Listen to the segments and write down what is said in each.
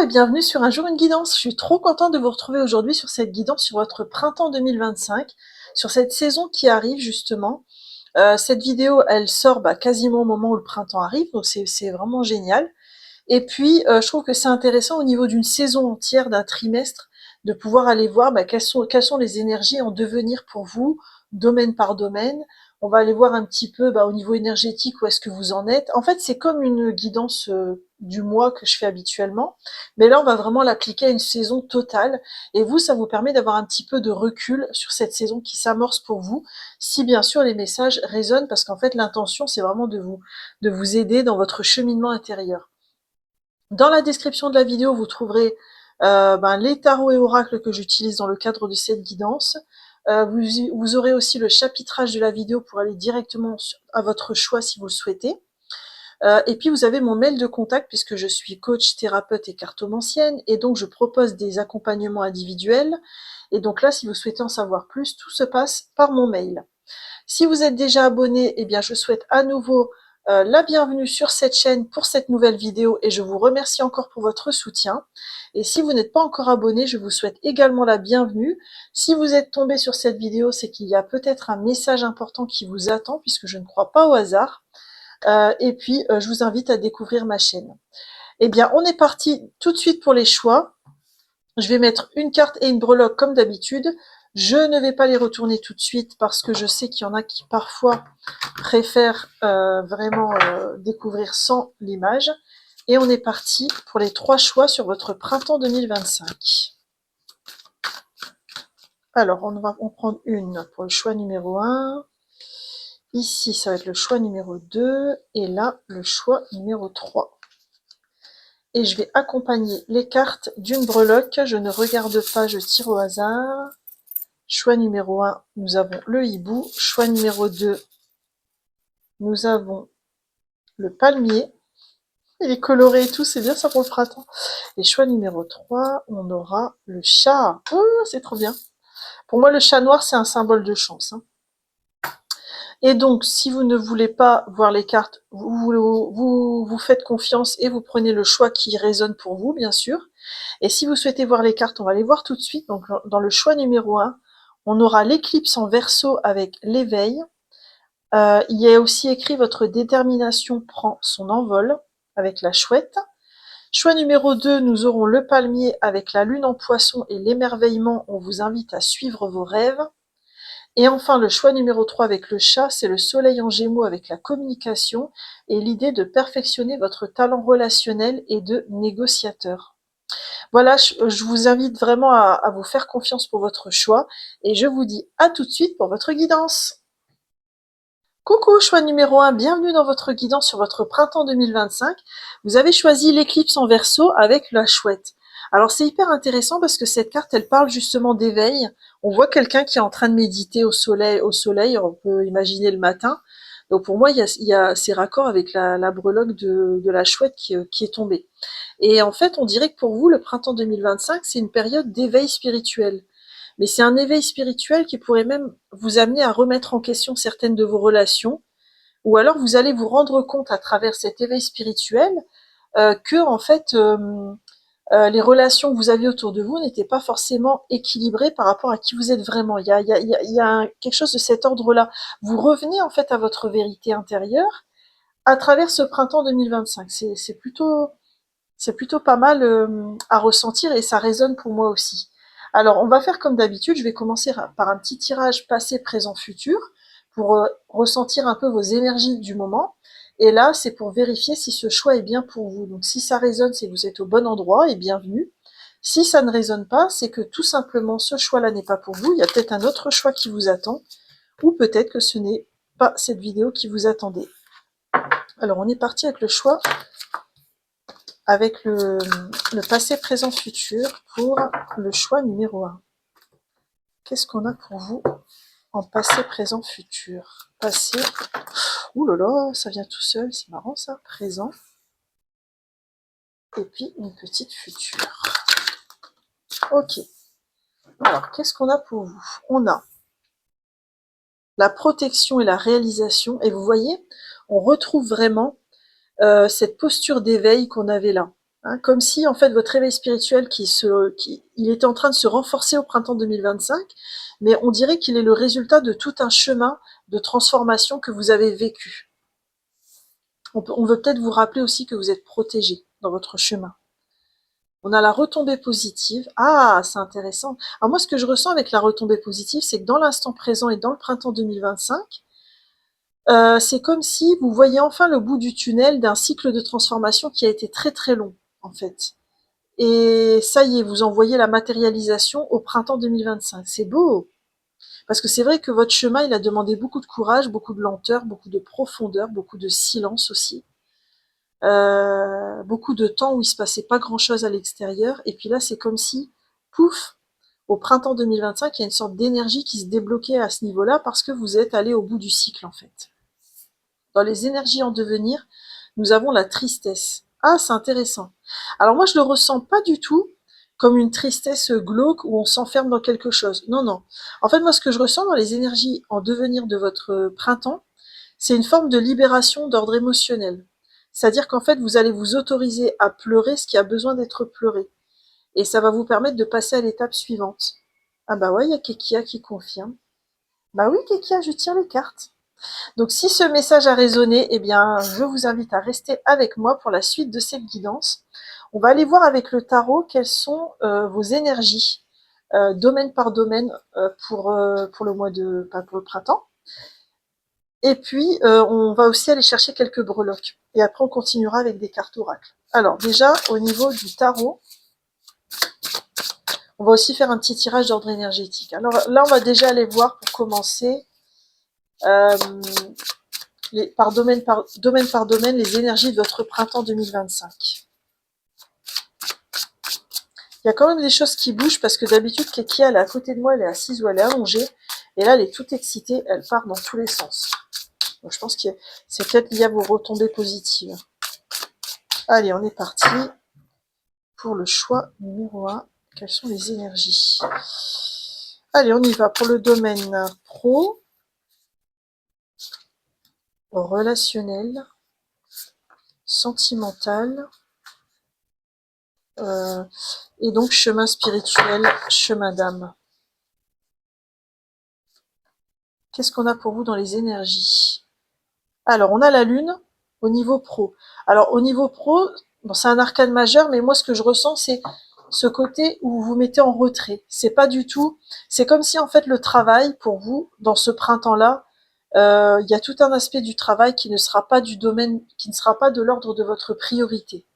et bienvenue sur Un jour une guidance. Je suis trop contente de vous retrouver aujourd'hui sur cette guidance sur votre printemps 2025, sur cette saison qui arrive justement. Cette vidéo, elle sort quasiment au moment où le printemps arrive, donc c'est vraiment génial. Et puis, je trouve que c'est intéressant au niveau d'une saison entière, d'un trimestre, de pouvoir aller voir quelles sont les énergies en devenir pour vous, domaine par domaine. On va aller voir un petit peu au niveau énergétique où est-ce que vous en êtes. En fait, c'est comme une guidance du mois que je fais habituellement, mais là, on va vraiment l'appliquer à une saison totale. Et vous, ça vous permet d'avoir un petit peu de recul sur cette saison qui s'amorce pour vous, si bien sûr les messages résonnent, parce qu'en fait, l'intention, c'est vraiment de vous aider dans votre cheminement intérieur. Dans la description de la vidéo, vous trouverez les tarots et oracles que j'utilise dans le cadre de cette guidance. Vous aurez aussi le chapitrage de la vidéo pour aller directement à votre choix si vous le souhaitez. Et puis vous avez mon mail de contact puisque je suis coach, thérapeute et cartomancienne et donc je propose des accompagnements individuels. Et donc là, si vous souhaitez en savoir plus, tout se passe par mon mail. Si vous êtes déjà abonné, eh bien je souhaite à nouveau la bienvenue sur cette chaîne pour cette nouvelle vidéo et je vous remercie encore pour votre soutien. Et si vous n'êtes pas encore abonné, je vous souhaite également la bienvenue. Si vous êtes tombé sur cette vidéo, c'est qu'il y a peut-être un message important qui vous attend puisque je ne crois pas au hasard. Et puis, je vous invite à découvrir ma chaîne. Eh bien, on est parti tout de suite pour les choix. Je vais mettre une carte et une breloque comme d'habitude. Je ne vais pas les retourner tout de suite parce que je sais qu'il y en a qui parfois préfèrent vraiment découvrir sans l'image. Et on est parti pour les 3 choix sur votre printemps 2025. Alors, on va en prendre une pour le choix numéro 1. Ici, ça va être le choix numéro 2. Et là, le choix numéro 3. Et je vais accompagner les cartes d'une breloque. Je ne regarde pas, je tire au hasard. Choix numéro 1, nous avons le hibou. Choix numéro 2, nous avons le palmier. Il est coloré et tout, c'est bien ça pour le printemps. Et choix numéro 3, on aura le chat. Oh, c'est trop bien. Pour moi, le chat noir, c'est un symbole de chance. Et donc, si vous ne voulez pas voir les cartes, vous faites confiance et vous prenez le choix qui résonne pour vous, bien sûr. Et si vous souhaitez voir les cartes, on va les voir tout de suite. Donc, dans le choix numéro 1, on aura l'éclipse en Verseau avec l'éveil. Il y a aussi écrit votre détermination prend son envol avec la chouette. Choix numéro 2, nous aurons le palmier avec la lune en poisson et l'émerveillement. On vous invite à suivre vos rêves. Et enfin, le choix numéro 3 avec le chat, c'est le soleil en gémeaux avec la communication et l'idée de perfectionner votre talent relationnel et de négociateur. Voilà, je vous invite vraiment à vous faire confiance pour votre choix et je vous dis à tout de suite pour votre guidance. Coucou, choix numéro 1, bienvenue dans votre guidance sur votre printemps 2025. Vous avez choisi l'éclipse en Verseau avec la chouette. Alors c'est hyper intéressant parce que cette carte, elle parle justement d'éveil. On voit quelqu'un qui est en train de méditer au soleil, on peut imaginer le matin. Donc pour moi, il y a ces raccords avec la breloque de la chouette qui est tombée. Et en fait, on dirait que pour vous, le printemps 2025, c'est une période d'éveil spirituel. Mais c'est un éveil spirituel qui pourrait même vous amener à remettre en question certaines de vos relations, ou alors vous allez vous rendre compte à travers cet éveil spirituel que en fait les relations que vous aviez autour de vous n'étaient pas forcément équilibrées par rapport à qui vous êtes vraiment. Il y a quelque chose de cet ordre-là. Vous revenez en fait à votre vérité intérieure à travers ce printemps 2025. C'est plutôt pas mal à ressentir et ça résonne pour moi aussi. Alors, on va faire comme d'habitude, je vais commencer par un petit tirage passé, présent, futur pour ressentir un peu vos énergies du moment. Et là, c'est pour vérifier si ce choix est bien pour vous. Donc, si ça résonne, c'est que vous êtes au bon endroit et bienvenue. Si ça ne résonne pas, c'est que tout simplement ce choix-là n'est pas pour vous. Il y a peut-être un autre choix qui vous attend ou peut-être que ce n'est pas cette vidéo qui vous attendait. Alors, on est parti avec le choix avec le passé, présent, futur pour le choix numéro 1. Qu'est-ce qu'on a pour vous en passé, présent, futur? Passé, ouh là là, ça vient tout seul, c'est marrant ça, présent, et puis une petite future. Ok, alors qu'est-ce qu'on a pour vous? On a la protection et la réalisation, et vous voyez, on retrouve vraiment cette posture d'éveil qu'on avait là. Hein, comme si en fait votre réveil spirituel il était en train de se renforcer au printemps 2025, mais on dirait qu'il est le résultat de tout un chemin de transformation que vous avez vécu. On veut peut-être vous rappeler aussi que vous êtes protégé dans votre chemin. On a la retombée positive. Ah, c'est intéressant. Alors moi, ce que je ressens avec la retombée positive, c'est que dans l'instant présent et dans le printemps 2025, c'est comme si vous voyez enfin le bout du tunnel d'un cycle de transformation qui a été très très long, en fait. Et ça y est, vous en voyez la matérialisation au printemps 2025. C'est beau, parce que c'est vrai que votre chemin, il a demandé beaucoup de courage, beaucoup de lenteur, beaucoup de profondeur, beaucoup de silence aussi. Beaucoup de temps où il se passait pas grand-chose à l'extérieur. Et puis là, c'est comme si, pouf, au printemps 2025, il y a une sorte d'énergie qui se débloquait à ce niveau-là parce que vous êtes allé au bout du cycle, en fait. Dans les énergies en devenir, nous avons la tristesse. Ah, c'est intéressant. Alors moi, je le ressens pas du tout comme une tristesse glauque où on s'enferme dans quelque chose. Non, non. En fait, moi, ce que je ressens dans les énergies en devenir de votre printemps, c'est une forme de libération d'ordre émotionnel. C'est-à-dire qu'en fait, vous allez vous autoriser à pleurer ce qui a besoin d'être pleuré. Et ça va vous permettre de passer à l'étape suivante. Ah bah ouais, il y a Kekia qui confirme. Bah oui, Kekia, je tire les cartes. Donc si ce message a résonné, eh bien, je vous invite à rester avec moi pour la suite de cette guidance. On va aller voir avec le tarot quelles sont vos énergies, domaine par domaine, pour le mois de, pas pour le printemps. Et puis, on va aussi aller chercher quelques breloques. Et après, on continuera avec des cartes oracles. Alors, déjà, au niveau du tarot, on va aussi faire un petit tirage d'ordre énergétique. Alors là, on va déjà aller voir, pour commencer, euh, domaine par domaine, les énergies de votre printemps 2025. Il y a quand même des choses qui bougent, parce que d'habitude, Kekia, elle est à côté de moi, elle est assise ou elle est allongée. Et là, elle est toute excitée, elle part dans tous les sens. Donc, je pense que c'est peut-être lié à vos retombées positives. Allez, on est parti pour le choix numéro 1. Quelles sont les énergies? Allez, on y va pour le domaine pro, relationnel, sentimental, et donc chemin spirituel, chemin d'âme. Qu'est-ce qu'on a pour vous dans les énergies? Alors, on a la lune au niveau pro. Alors, au niveau pro, bon, c'est un arcane majeur, mais moi, ce que je ressens, c'est ce côté où vous vous mettez en retrait. C'est pas du tout. C'est comme si, en fait, le travail, pour vous, dans ce printemps-là, il y a tout un aspect du travail qui ne sera pas du domaine, qui ne sera pas de l'ordre de votre priorité.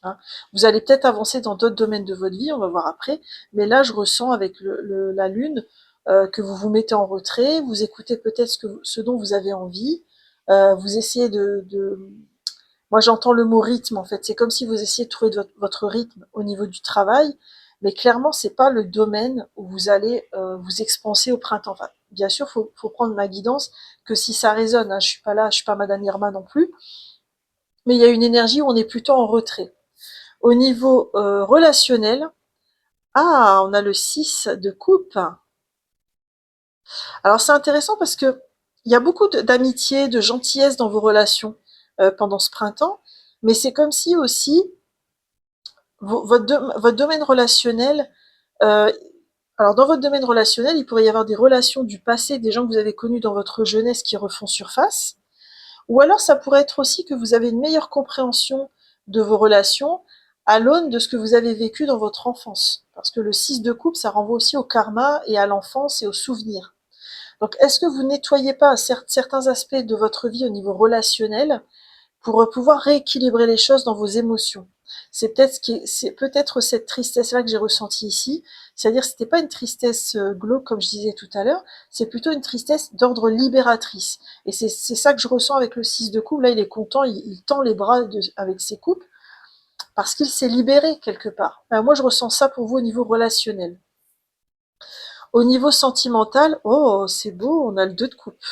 Hein. Vous allez peut-être avancer dans d'autres domaines de votre vie, on va voir après, mais là je ressens avec la lune que vous vous mettez en retrait, vous écoutez peut-être ce dont vous avez envie, vous essayez moi j'entends le mot rythme en fait, c'est comme si vous essayez de trouver votre rythme au niveau du travail, mais clairement c'est pas le domaine où vous allez vous expanser au printemps. Enfin, bien sûr, faut prendre ma guidance que si ça résonne, hein, je suis pas là, je suis pas Madame Irma non plus, mais il y a une énergie où on est plutôt en retrait. Au niveau relationnel, ah, on a le 6 de coupe. Alors c'est intéressant parce que il y a beaucoup d'amitié, de gentillesse dans vos relations pendant ce printemps, mais c'est comme si aussi votre domaine relationnel, euh, alors dans votre domaine relationnel, il pourrait y avoir des relations du passé, des gens que vous avez connus dans votre jeunesse qui refont surface, ou alors ça pourrait être aussi que vous avez une meilleure compréhension de vos relations à l'aune de ce que vous avez vécu dans votre enfance. Parce que le 6 de coupe, ça renvoie aussi au karma et à l'enfance et aux souvenirs. Donc est-ce que vous nettoyez pas certains aspects de votre vie au niveau relationnel pour pouvoir rééquilibrer les choses dans vos émotions? C'est peut-être cette tristesse-là que j'ai ressentie ici. C'est-à-dire que c'était pas une tristesse glauque comme je disais tout à l'heure, c'est plutôt une tristesse d'ordre libératrice. Et c'est ça que je ressens avec le 6 de coupe. Là, il est content, il tend les bras avec ses coupes parce qu'il s'est libéré quelque part. Moi, je ressens ça pour vous au niveau relationnel. Au niveau sentimental, oh, c'est beau, on a le 2 de coupe.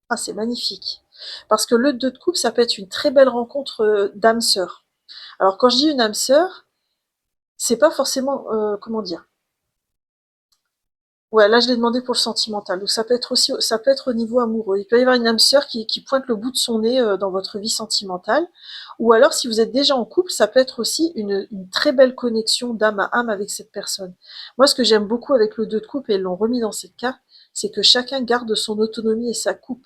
Ah, c'est magnifique. Parce que le 2 de coupe, ça peut être une très belle rencontre d'âme sœur. Alors, quand je dis une âme sœur, c'est pas forcément, comment dire, Ouais, là je l'ai demandé pour le sentimental. Donc ça peut être aussi, ça peut être au niveau amoureux. Il peut y avoir une âme sœur qui pointe le bout de son nez dans votre vie sentimentale. Ou alors si vous êtes déjà en couple, ça peut être aussi une très belle connexion d'âme à âme avec cette personne. Moi, ce que j'aime beaucoup avec le 2 de coupe, et ils l'ont remis dans cette carte, c'est que chacun garde son autonomie et sa coupe.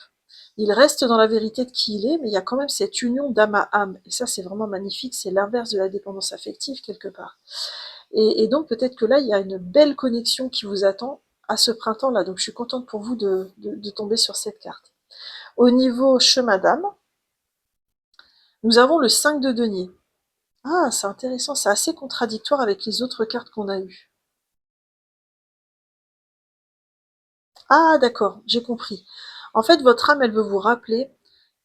Il reste dans la vérité de qui il est, mais il y a quand même cette union d'âme à âme. Et ça, c'est vraiment magnifique. C'est l'inverse de la dépendance affective quelque part. Et donc peut-être que là, il y a une belle connexion qui vous attend à ce printemps-là. Donc je suis contente pour vous de tomber sur cette carte. Au niveau chemin d'âme, nous avons le 5 de denier. Ah, c'est intéressant, c'est assez contradictoire avec les autres cartes qu'on a eues. Ah, d'accord, j'ai compris. En fait, votre âme, elle veut vous rappeler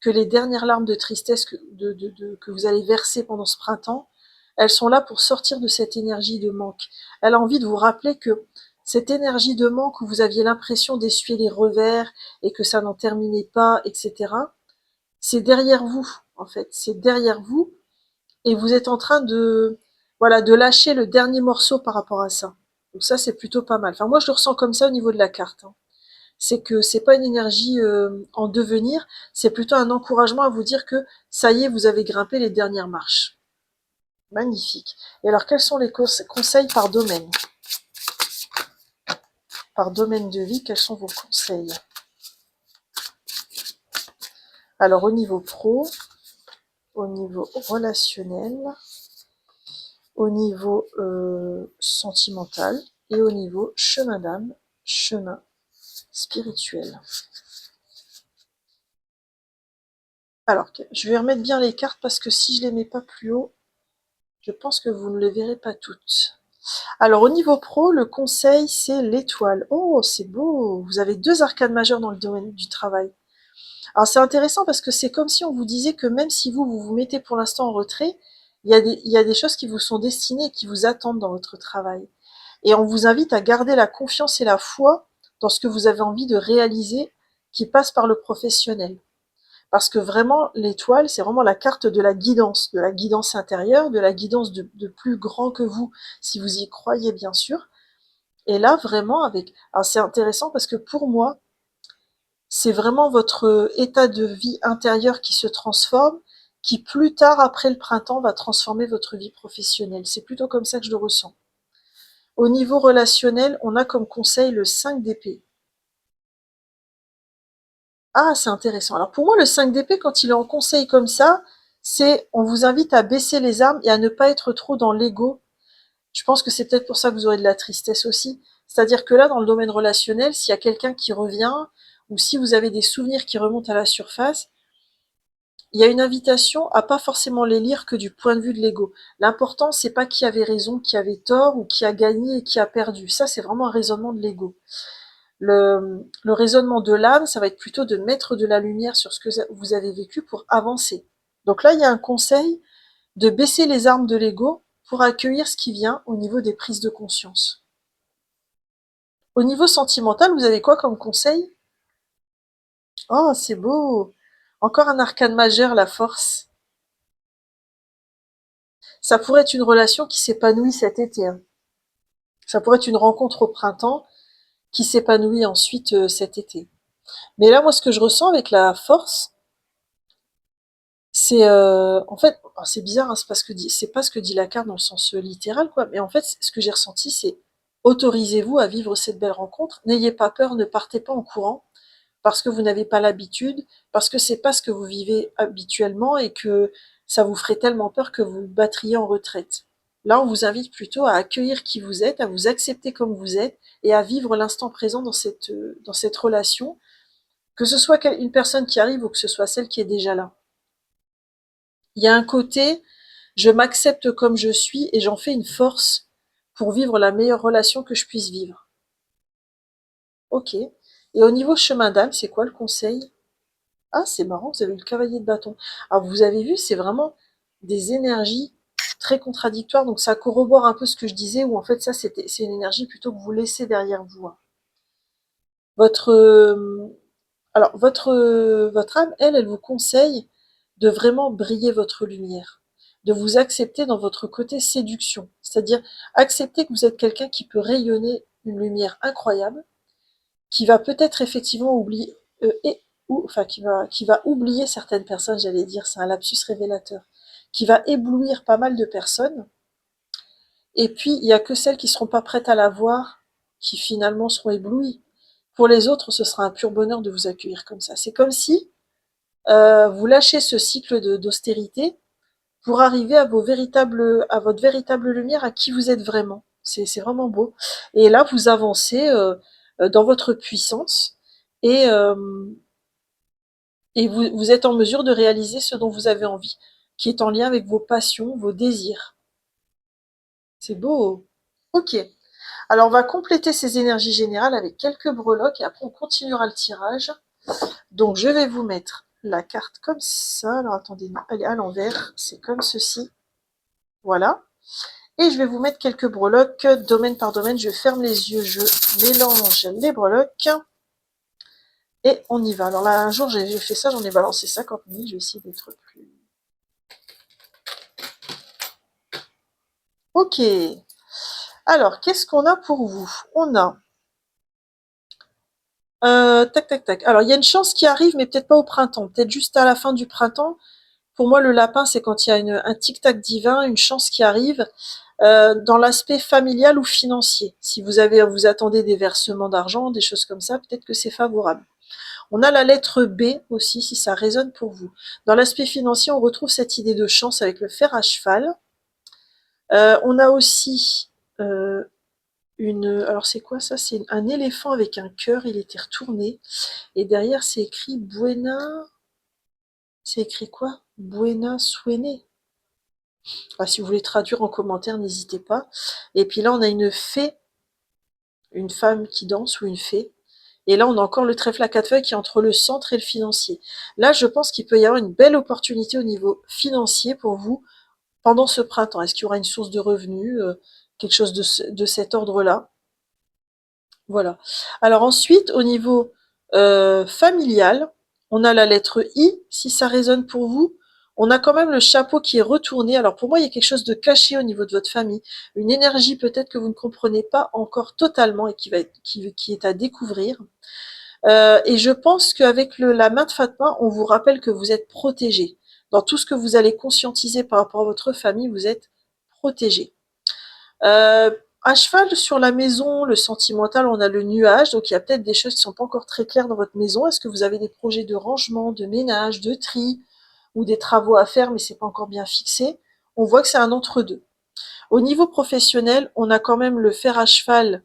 que les dernières larmes de tristesse que vous allez verser pendant ce printemps, elles sont là pour sortir de cette énergie de manque. Elle a envie de vous rappeler que cette énergie de manque où vous aviez l'impression d'essuyer les revers et que ça n'en terminait pas, etc., c'est derrière vous, en fait. C'est derrière vous et vous êtes en train de, voilà, de lâcher le dernier morceau par rapport à ça. Donc ça, c'est plutôt pas mal. Enfin, moi, je le ressens comme ça au niveau de la carte, hein. C'est que c'est pas une énergie en devenir, c'est plutôt un encouragement à vous dire que ça y est, vous avez grimpé les dernières marches. Magnifique. Et alors, quels sont les conseils par domaine? Par domaine de vie, quels sont vos conseils? Alors, au niveau pro, au niveau relationnel, au niveau sentimental et au niveau chemin d'âme, chemin spirituel. Alors, je vais remettre bien les cartes parce que si je les mets pas plus haut, je pense que vous ne les verrez pas toutes. Alors au niveau pro, le conseil, c'est l'étoile. Oh, c'est beau. Vous avez 2 arcanes majeures dans le domaine du travail. Alors c'est intéressant parce que c'est comme si on vous disait que même si vous vous mettez pour l'instant en retrait, il y a des choses qui vous sont destinées et qui vous attendent dans votre travail. Et on vous invite à garder la confiance et la foi dans ce que vous avez envie de réaliser qui passe par le professionnel. Parce que vraiment, l'étoile, c'est vraiment la carte de la guidance intérieure, de la guidance de plus grand que vous, si vous y croyez bien sûr. Et là, vraiment, alors c'est intéressant parce que pour moi, c'est vraiment votre état de vie intérieur qui se transforme, qui plus tard, après le printemps, va transformer votre vie professionnelle. C'est plutôt comme ça que je le ressens. Au niveau relationnel, on a comme conseil le 5 d'épée. Ah, c'est intéressant. Alors pour moi, le 5 d'épée, quand il est en conseil comme ça, c'est on vous invite à baisser les armes et à ne pas être trop dans l'ego. Je pense que c'est peut-être pour ça que vous aurez de la tristesse aussi. C'est-à-dire que là, dans le domaine relationnel, s'il y a quelqu'un qui revient, ou si vous avez des souvenirs qui remontent à la surface, il y a une invitation à pas forcément les lire que du point de vue de l'ego. L'important, c'est pas qui avait raison, qui avait tort, ou qui a gagné et qui a perdu. Ça, c'est vraiment un raisonnement de l'ego. Le raisonnement de l'âme, ça va être plutôt de mettre de la lumière sur ce que vous avez vécu pour avancer. Donc là, il y a un conseil de baisser les armes de l'ego pour accueillir ce qui vient au niveau des prises de conscience. Au niveau sentimental, vous avez quoi comme conseil? Oh, c'est beau. Encore un arcane majeur, la force. Ça pourrait être une relation qui s'épanouit cet été, hein. Ça pourrait être une rencontre au printemps qui s'épanouit ensuite cet été. Mais là, moi, ce que je ressens avec la force, c'est en fait, c'est bizarre, hein, c'est pas ce que dit la carte dans le sens littéral, quoi. Mais en fait, ce que j'ai ressenti, c'est autorisez-vous à vivre cette belle rencontre. N'ayez pas peur, ne partez pas en courant parce que vous n'avez pas l'habitude, parce que c'est pas ce que vous vivez habituellement et que ça vous ferait tellement peur que vous battriez en retraite. Là, on vous invite plutôt à accueillir qui vous êtes, à vous accepter comme vous êtes et à vivre l'instant présent dans cette relation, que ce soit une personne qui arrive ou que ce soit celle qui est déjà là. Il y a un côté, je m'accepte comme je suis et j'en fais une force pour vivre la meilleure relation que je puisse vivre. Ok. Et au niveau chemin d'âme, c'est quoi le conseil? Ah, c'est marrant, vous avez eu le cavalier de bâton. Alors, vous avez vu, c'est vraiment des énergies très contradictoires. Donc, ça corrobore un peu ce que je disais, où en fait, c'est une énergie plutôt que vous laissez derrière vous, hein. Votre, votre âme, elle vous conseille de vraiment briller votre lumière, de vous accepter dans votre côté séduction. C'est-à-dire accepter que vous êtes quelqu'un qui peut rayonner une lumière incroyable, qui va peut-être effectivement oublier, enfin qui va oublier certaines personnes, j'allais dire, c'est un lapsus révélateur, qui va éblouir pas mal de personnes. Et puis il y a que celles qui seront pas prêtes à la voir, qui finalement seront éblouies. Pour les autres, ce sera un pur bonheur de vous accueillir comme ça. C'est comme si vous lâchez ce cycle d'austérité pour arriver à à votre véritable lumière, à qui vous êtes vraiment. C'est vraiment beau. Et là, vous avancez dans votre puissance et, euh, et vous êtes en mesure de réaliser ce dont vous avez envie, qui est en lien avec vos passions, vos désirs. C'est beau. Ok. Alors, on va compléter ces énergies générales avec quelques breloques et après, on continuera le tirage. Donc, je vais vous mettre la carte comme ça. Alors, attendez, non, elle est à l'envers. C'est comme ceci. Voilà. Et je vais vous mettre quelques breloques, domaine par domaine. Je ferme les yeux, je mélange les breloques. Et on y va. Alors là, un jour, j'ai fait ça, j'en ai balancé 50 000. Je vais essayer d'être plus... Ok. Alors, qu'est-ce qu'on a pour vous? On a... tac, tac, tac. Alors, il y a une chance qui arrive, mais peut-être pas au printemps. Peut-être juste à la fin du printemps. Pour moi, le lapin, c'est quand il y a un tic-tac divin, une chance qui arrive. Dans l'aspect familial ou financier. Si vous attendez des versements d'argent, des choses comme ça, peut-être que c'est favorable. On a la lettre B aussi, si ça résonne pour vous. Dans l'aspect financier, on retrouve cette idée de chance avec le fer à cheval. On a aussi alors c'est quoi ça? C'est un éléphant avec un cœur, il était retourné. Et derrière, c'est écrit Buena. C'est écrit quoi? Buena Suene. Enfin, si vous voulez traduire en commentaire, n'hésitez pas. Et puis là, on a une fée, une femme qui danse ou une fée. Et là, on a encore le trèfle à quatre feuilles qui est entre le centre et le financier. Là, je pense qu'il peut y avoir une belle opportunité au niveau financier pour vous pendant ce printemps. Est-ce qu'il y aura une source de revenus, quelque chose de cet ordre-là? Voilà. Alors ensuite, au niveau familial, on a la lettre I, si ça résonne pour vous. On a quand même le chapeau qui est retourné. Alors pour moi, il y a quelque chose de caché au niveau de votre famille. Une énergie peut-être que vous ne comprenez pas encore totalement et qui est à découvrir. Et je pense qu'avec la main de Fatma, on vous rappelle que vous êtes protégé. Dans tout ce que vous allez conscientiser par rapport à votre famille, vous êtes protégé. Euh, à cheval sur la maison, le sentimental, on a le nuage, donc il y a peut-être des choses qui sont pas encore très claires dans votre maison. Est-ce que vous avez des projets de rangement, de ménage, de tri, ou des travaux à faire, mais c'est pas encore bien fixé? On voit que c'est un entre-deux. Au niveau professionnel, on a quand même le fer à cheval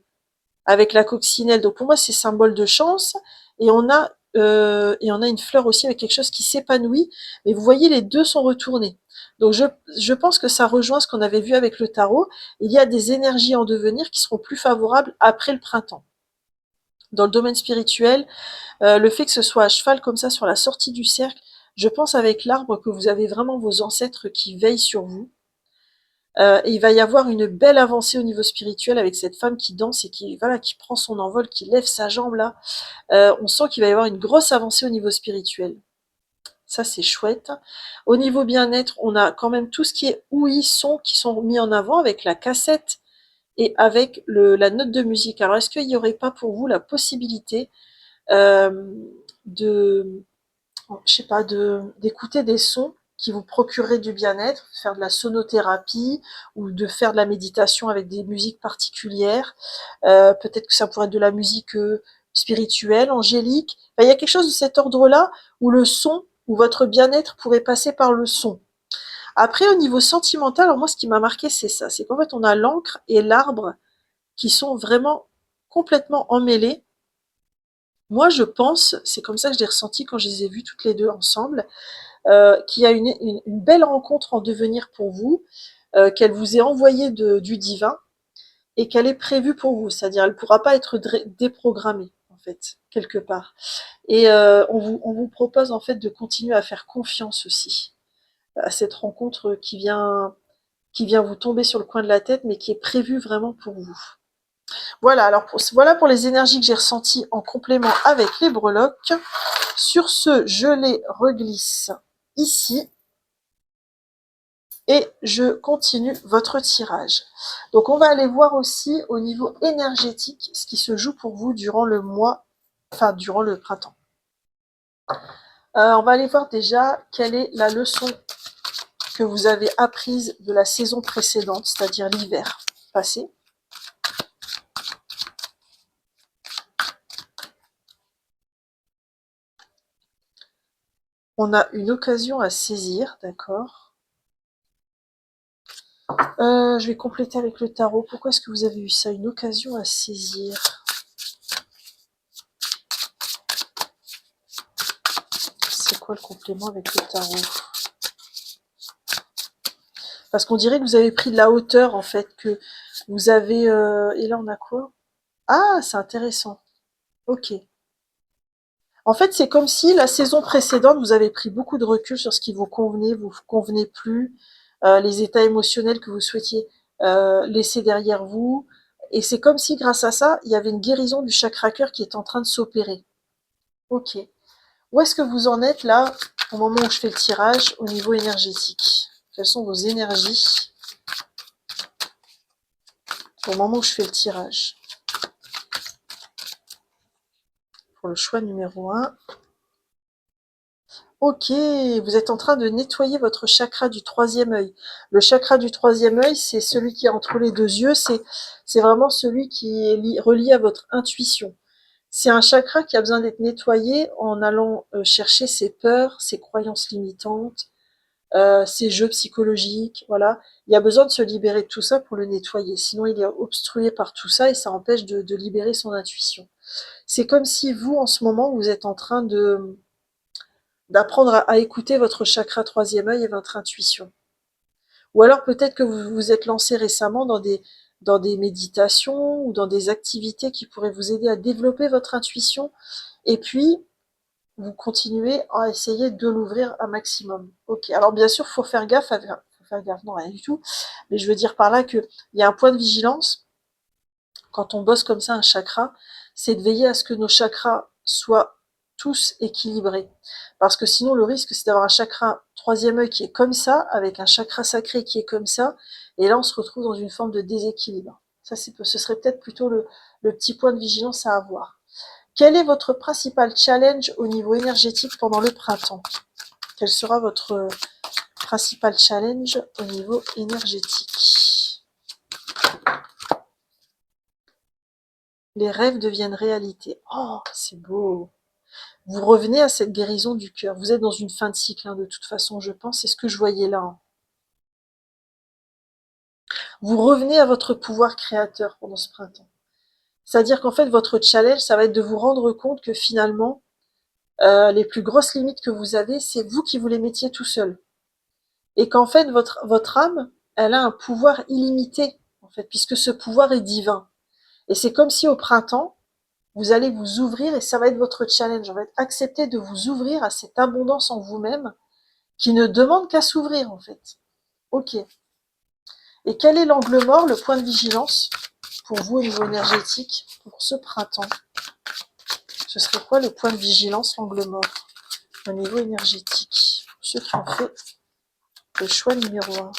avec la coccinelle. Donc pour moi, c'est symbole de chance. Et on a une fleur aussi avec quelque chose qui s'épanouit. Mais vous voyez, les deux sont retournés. Donc je pense que ça rejoint ce qu'on avait vu avec le tarot. Il y a des énergies en devenir qui seront plus favorables après le printemps. Dans le domaine spirituel, le fait que ce soit à cheval comme ça sur la sortie du cercle, je pense avec l'arbre que vous avez vraiment vos ancêtres qui veillent sur vous. Et il va y avoir une belle avancée au niveau spirituel avec cette femme qui danse et qui prend son envol, qui lève sa jambe là. On sent qu'il va y avoir une grosse avancée au niveau spirituel. Ça, c'est chouette. Au niveau bien-être, on a quand même tout ce qui est ouïe, son qui sont mis en avant avec la cassette et avec la note de musique. Alors, est-ce qu'il n'y aurait pas pour vous la possibilité euh, de, je sais pas, d'écouter des sons qui vous procureraient du bien-être, faire de la sonothérapie ou de faire de la méditation avec des musiques particulières. Peut-être que ça pourrait être de la musique spirituelle, angélique. Enfin, il y a quelque chose de cet ordre-là où le son, où votre bien-être pourrait passer par le son. Après, au niveau sentimental, alors moi, ce qui m'a marqué, c'est ça. C'est qu'en fait, on a l'encre et l'arbre qui sont vraiment complètement emmêlés. Moi, je pense, c'est comme ça que je l'ai ressenti quand je les ai vues toutes les deux ensemble, qu'il y a une belle rencontre en devenir pour vous, qu'elle vous est envoyée du divin et qu'elle est prévue pour vous. C'est-à-dire, elle ne pourra pas être déprogrammée, en fait, quelque part. Et on vous propose, en fait, de continuer à faire confiance aussi à cette rencontre qui vient vous tomber sur le coin de la tête, mais qui est prévue vraiment pour vous. Voilà, alors voilà pour les énergies que j'ai ressenties en complément avec les breloques. Sur ce, je les reglisse ici. et je continue votre tirage. Donc on va aller voir aussi au niveau énergétique ce qui se joue pour vous durant le mois, enfin durant le printemps. On va aller voir déjà quelle est la leçon que vous avez apprise de la saison précédente, c'est-à-dire l'hiver passé. On a une occasion à saisir, d'accord. Je vais compléter avec le tarot. Pourquoi est-ce que vous avez eu ça? Une occasion à saisir. C'est quoi le complément avec le tarot? Parce qu'on dirait que vous avez pris de la hauteur, en fait, que vous avez... Et là, on a quoi? Ah, c'est intéressant. Ok. En fait, c'est comme si la saison précédente, vous avez pris beaucoup de recul sur ce qui vous convenait plus, les états émotionnels que vous souhaitiez laisser derrière vous. Et c'est comme si, grâce à ça, il y avait une guérison du chakra cœur qui est en train de s'opérer. Ok. Où est-ce que vous en êtes là, au moment où je fais le tirage, au niveau énergétique? Quelles sont vos énergies au moment où je fais le tirage? Pour le choix numéro 1. Ok, vous êtes en train de nettoyer votre chakra du troisième œil. Le chakra du troisième œil, c'est celui qui est entre les deux yeux, c'est vraiment celui qui est relié à votre intuition. C'est un chakra qui a besoin d'être nettoyé en allant chercher ses peurs, ses croyances limitantes, ses jeux psychologiques, voilà. Il y a besoin de se libérer de tout ça pour le nettoyer. Sinon, il est obstrué par tout ça et ça empêche de libérer son intuition. C'est comme si vous, en ce moment, vous êtes en train d'apprendre à écouter votre chakra troisième œil et votre intuition. Ou alors peut-être que vous vous êtes lancé récemment dans des méditations ou dans des activités qui pourraient vous aider à développer votre intuition. Et puis, vous continuez à essayer de l'ouvrir un maximum. Ok, alors bien sûr, faut faire gaffe, non, rien du tout, mais je veux dire par là qu'il y a un point de vigilance, quand on bosse comme ça un chakra, c'est de veiller à ce que nos chakras soient tous équilibrés. Parce que sinon, le risque, c'est d'avoir un chakra troisième œil qui est comme ça, avec un chakra sacré qui est comme ça, et là, on se retrouve dans une forme de déséquilibre. Ça, ce serait peut-être plutôt le petit point de vigilance à avoir. Quel est votre principal challenge au niveau énergétique pendant le printemps? Quel sera votre principal challenge au niveau énergétique? Les rêves deviennent réalité. Oh, c'est beau. Vous revenez à cette guérison du cœur. Vous êtes dans une fin de cycle, hein, de toute façon, je pense. C'est ce que je voyais là. Hein. Vous revenez à votre pouvoir créateur pendant ce printemps. C'est-à-dire qu'en fait, votre challenge, ça va être de vous rendre compte que finalement, les plus grosses limites que vous avez, c'est vous qui vous les mettiez tout seul. Et qu'en fait, votre âme, elle a un pouvoir illimité, en fait, puisque ce pouvoir est divin. Et c'est comme si au printemps, vous allez vous ouvrir, et ça va être votre challenge, en fait, accepter de vous ouvrir à cette abondance en vous-même, qui ne demande qu'à s'ouvrir, en fait. Ok. Et quel est l'angle mort, le point de vigilance, pour vous au niveau énergétique, pour ce printemps? Ce serait quoi le point de vigilance, l'angle mort, au niveau énergétique, pour ceux qui ont fait le choix numéro 1?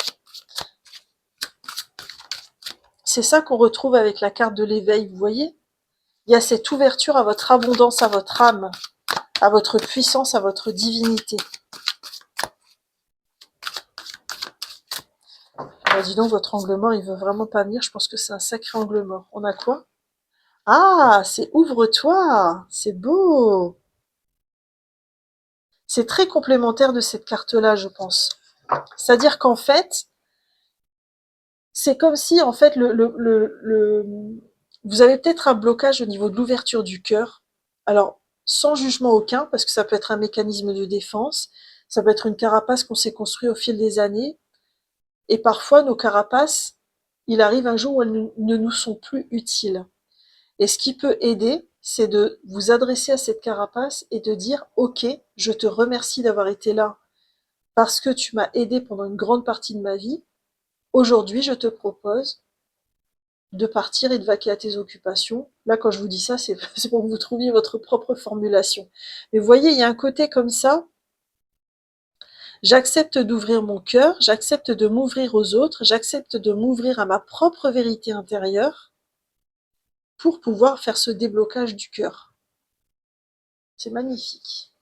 C'est ça qu'on retrouve avec la carte de l'éveil, vous voyez? Il y a cette ouverture à votre abondance, à votre âme, à votre puissance, à votre divinité. Bah, dis donc, votre angle mort, il veut vraiment pas venir. Je pense que c'est un sacré angle mort. On a quoi? Ah, c'est ouvre-toi. C'est beau. C'est très complémentaire de cette carte-là, je pense. C'est-à-dire qu'en fait, c'est comme si, en fait, vous avez peut-être un blocage au niveau de l'ouverture du cœur. Alors, sans jugement aucun, parce que ça peut être un mécanisme de défense, ça peut être une carapace qu'on s'est construit au fil des années, et parfois nos carapaces, il arrive un jour où elles ne nous sont plus utiles. Et ce qui peut aider, c'est de vous adresser à cette carapace et de dire, ok, je te remercie d'avoir été là, parce que tu m'as aidé pendant une grande partie de ma vie. Aujourd'hui, je te propose de partir et de vaquer à tes occupations. Là, quand je vous dis ça, c'est pour que vous trouviez votre propre formulation. Mais vous voyez, il y a un côté comme ça. J'accepte d'ouvrir mon cœur, j'accepte de m'ouvrir aux autres, j'accepte de m'ouvrir à ma propre vérité intérieure pour pouvoir faire ce déblocage du cœur. C'est magnifique.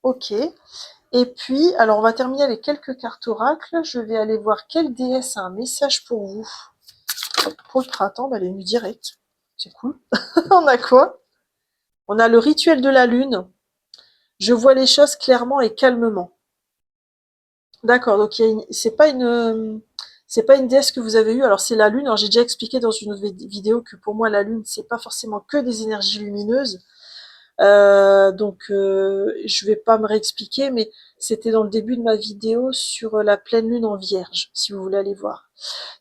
Ok. Et puis, alors on va terminer avec quelques cartes oracles. Je vais aller voir quelle déesse a un message pour vous. Pour le printemps, bah, les nuits directes. C'est cool. On a quoi? On a le rituel de la lune. Je vois les choses clairement et calmement. D'accord, donc c'est pas une déesse que vous avez eue. Alors c'est la lune. Alors j'ai déjà expliqué dans une autre vidéo que pour moi la lune c'est pas forcément que des énergies lumineuses. Je vais pas me réexpliquer, mais c'était dans le début de ma vidéo sur la pleine lune en Vierge, si vous voulez aller voir.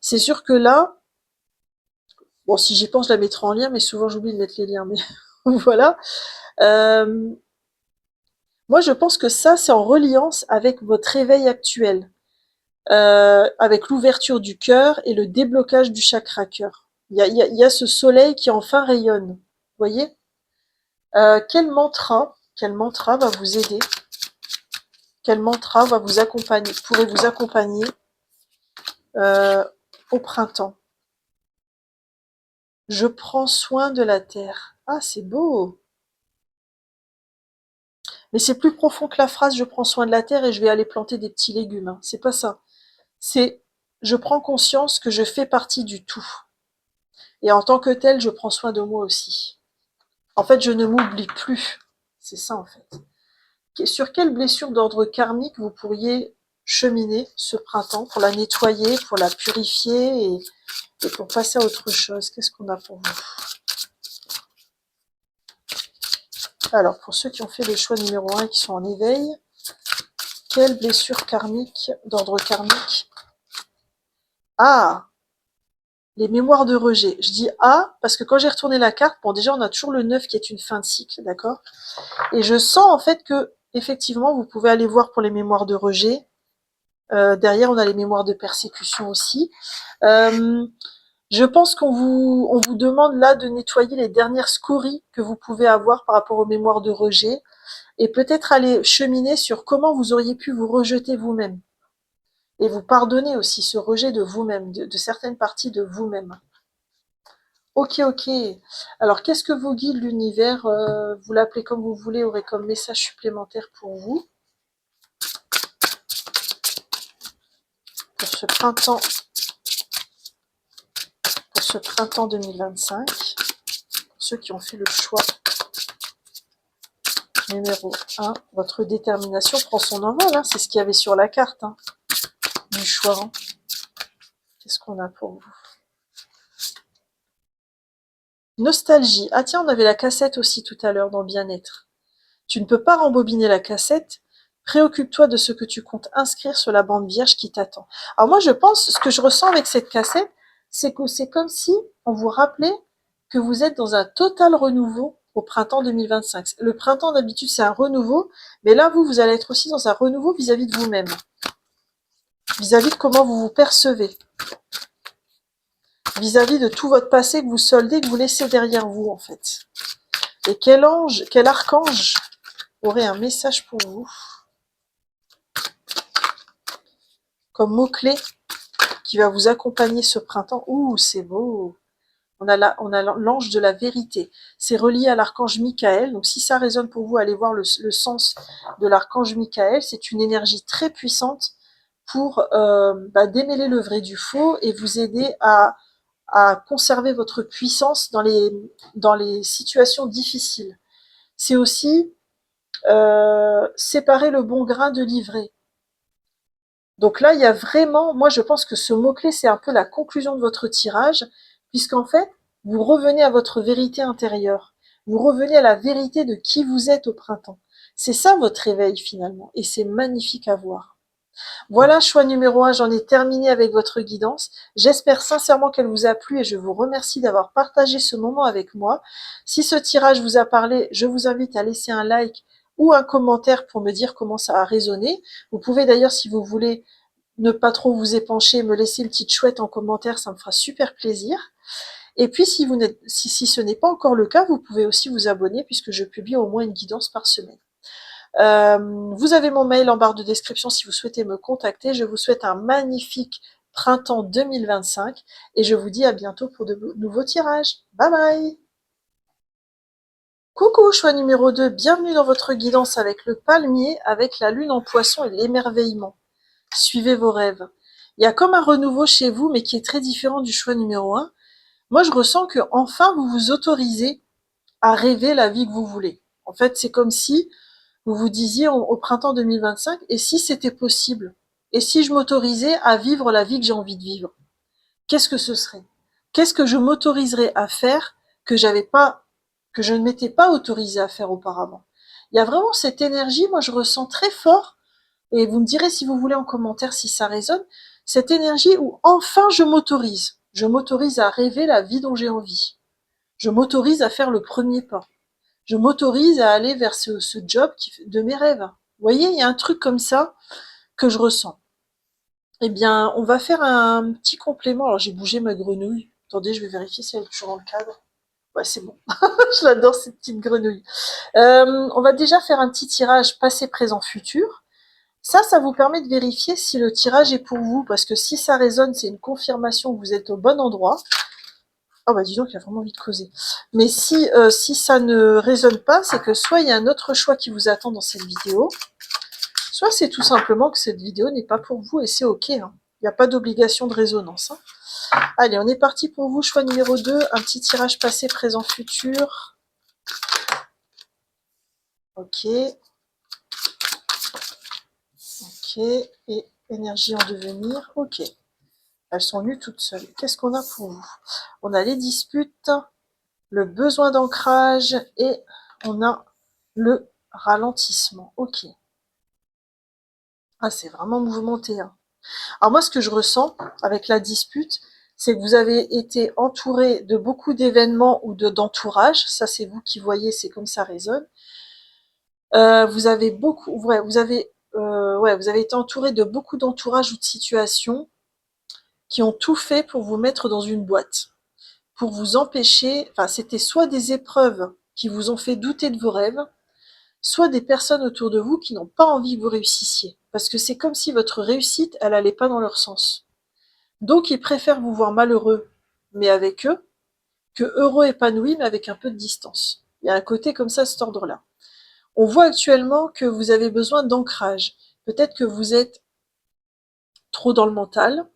C'est sûr que là, bon, si j'y pense, je la mettrai en lien, mais souvent j'oublie de mettre les liens, mais voilà. Euh, Moi, je pense que ça, c'est en reliance avec votre réveil actuel, avec l'ouverture du cœur et le déblocage du chakra cœur. Il y a ce soleil qui enfin rayonne. Vous voyez? Quel mantra va vous aider? Quel mantra va vous accompagner, pourrait vous accompagner au printemps? Je prends soin de la terre. Ah, c'est beau. Mais c'est plus profond que la phrase je prends soin de la terre et je vais aller planter des petits légumes, hein. C'est pas ça. C'est je prends conscience que je fais partie du tout. Et en tant que tel, je prends soin de moi aussi. En fait, je ne m'oublie plus. C'est ça, en fait. Sur quelle blessure d'ordre karmique vous pourriez cheminer ce printemps pour la nettoyer, pour la purifier et pour passer à autre chose? Qu'est-ce qu'on a pour vous? Alors, pour ceux qui ont fait le choix numéro 1 et qui sont en éveil, quelle blessure karmique, d'ordre karmique? Ah! Les mémoires de rejet. Je dis ah parce que quand j'ai retourné la carte, bon déjà on a toujours le 9 qui est une fin de cycle, d'accord? Et je sens en fait que effectivement vous pouvez aller voir pour les mémoires de rejet. Derrière on a les mémoires de persécution aussi. Je pense qu'on vous demande là de nettoyer les dernières scories que vous pouvez avoir par rapport aux mémoires de rejet et peut-être aller cheminer sur comment vous auriez pu vous rejeter vous-même et vous pardonner aussi ce rejet de vous-même, de certaines parties de vous-même. Ok, ok. Alors, qu'est-ce que vos guides, l'univers, vous l'appelez comme vous voulez, aurait comme message supplémentaire pour vous, pour ce printemps 2025, pour ceux qui ont fait le choix numéro 1, votre détermination prend son envol, hein, c'est ce qu'il y avait sur la carte, hein, du choix. Hein. Qu'est-ce qu'on a pour vous? Nostalgie. Ah tiens, on avait la cassette aussi tout à l'heure dans Bien-être. Tu ne peux pas rembobiner la cassette. Préoccupe-toi de ce que tu comptes inscrire sur la bande vierge qui t'attend. Alors moi, je pense, ce que je ressens avec cette cassette, c'est que c'est comme si on vous rappelait que vous êtes dans un total renouveau au printemps 2025. Le printemps, d'habitude, c'est un renouveau, mais là, vous allez être aussi dans un renouveau vis-à-vis de vous-même, vis-à-vis de comment vous vous percevez, vis-à-vis de tout votre passé que vous soldez, que vous laissez derrière vous, en fait. Et quel ange, quel archange aurait un message pour vous comme mot-clé qui va vous accompagner ce printemps? Ouh, c'est beau. On a l'ange de la vérité. C'est relié à l'archange Michael. Donc, si ça résonne pour vous, allez voir le sens de l'archange Michael. C'est une énergie très puissante pour démêler le vrai du faux et vous aider à conserver votre puissance dans les situations difficiles. C'est aussi séparer le bon grain de l'ivraie. Donc là, il y a vraiment, moi je pense que ce mot-clé, c'est un peu la conclusion de votre tirage, puisqu'en fait, vous revenez à votre vérité intérieure. Vous revenez à la vérité de qui vous êtes au printemps. C'est ça votre réveil finalement, et c'est magnifique à voir. Voilà, choix numéro 1, j'en ai terminé avec votre guidance. J'espère sincèrement qu'elle vous a plu et je vous remercie d'avoir partagé ce moment avec moi. Si ce tirage vous a parlé, je vous invite à laisser un like ou un commentaire pour me dire comment ça a résonné. Vous pouvez d'ailleurs, si vous voulez, ne pas trop vous épancher, me laisser une petite chouette en commentaire, ça me fera super plaisir. Et puis, si ce n'est pas encore le cas, vous pouvez aussi vous abonner puisque je publie au moins une guidance par semaine. Vous avez mon mail en barre de description si vous souhaitez me contacter. Je vous souhaite un magnifique printemps 2025 et je vous dis à bientôt pour de nouveaux tirages. Bye bye! Coucou, choix numéro 2, bienvenue dans votre guidance avec le palmier, avec la lune en poisson et l'émerveillement. Suivez vos rêves. Il y a comme un renouveau chez vous, mais qui est très différent du choix numéro 1. Moi, je ressens que enfin vous vous autorisez à rêver la vie que vous voulez. En fait, c'est comme si vous vous disiez au printemps 2025, et si c'était possible? Et si je m'autorisais à vivre la vie que j'ai envie de vivre? Qu'est-ce que ce serait? Qu'est-ce que je m'autoriserais à faire que que je ne m'étais pas autorisée à faire auparavant? Il y a vraiment cette énergie, moi je ressens très fort, et vous me direz si vous voulez en commentaire si ça résonne, cette énergie où enfin je m'autorise. Je m'autorise à rêver la vie dont j'ai envie. Je m'autorise à faire le premier pas. Je m'autorise à aller vers ce job de mes rêves. Vous voyez, il y a un truc comme ça que je ressens. Eh bien, on va faire un petit complément. Alors, j'ai bougé ma grenouille. Attendez, je vais vérifier si elle est toujours dans le cadre. Ouais, c'est bon. Je l'adore, cette petite grenouille. On va déjà faire un petit tirage passé, présent, futur. Ça vous permet de vérifier si le tirage est pour vous, parce que si ça résonne, c'est une confirmation que vous êtes au bon endroit. Oh bah dis donc, il a vraiment envie de causer. Mais si ça ne résonne pas, c'est que soit il y a un autre choix qui vous attend dans cette vidéo, soit c'est tout simplement que cette vidéo n'est pas pour vous et c'est ok. Hein. Il n'y a pas d'obligation de résonance. Hein. Allez, on est parti pour vous. Choix numéro 2, un petit tirage passé, présent, futur. Ok. Ok. Et énergie en devenir. Ok. Elles sont nues toutes seules. Qu'est-ce qu'on a pour vous? On a les disputes, le besoin d'ancrage et on a le ralentissement. Ok. Ah, c'est vraiment mouvementé. Hein. Alors moi, ce que je ressens avec la dispute, c'est que vous avez été entouré de beaucoup d'événements ou d'entourage. Ça, c'est vous qui voyez, c'est comme ça résonne. Vous avez beaucoup, vous avez été entouré de beaucoup d'entourage ou de situations qui ont tout fait pour vous mettre dans une boîte, pour vous empêcher. Enfin, c'était soit des épreuves qui vous ont fait douter de vos rêves, soit des personnes autour de vous qui n'ont pas envie que vous réussissiez. Parce que c'est comme si votre réussite, elle allait pas dans leur sens. Donc, ils préfèrent vous voir malheureux, mais avec eux, que heureux, épanoui, mais avec un peu de distance. Il y a un côté comme ça, cet ordre-là. On voit actuellement que vous avez besoin d'ancrage. Peut-être que vous êtes trop dans le mental,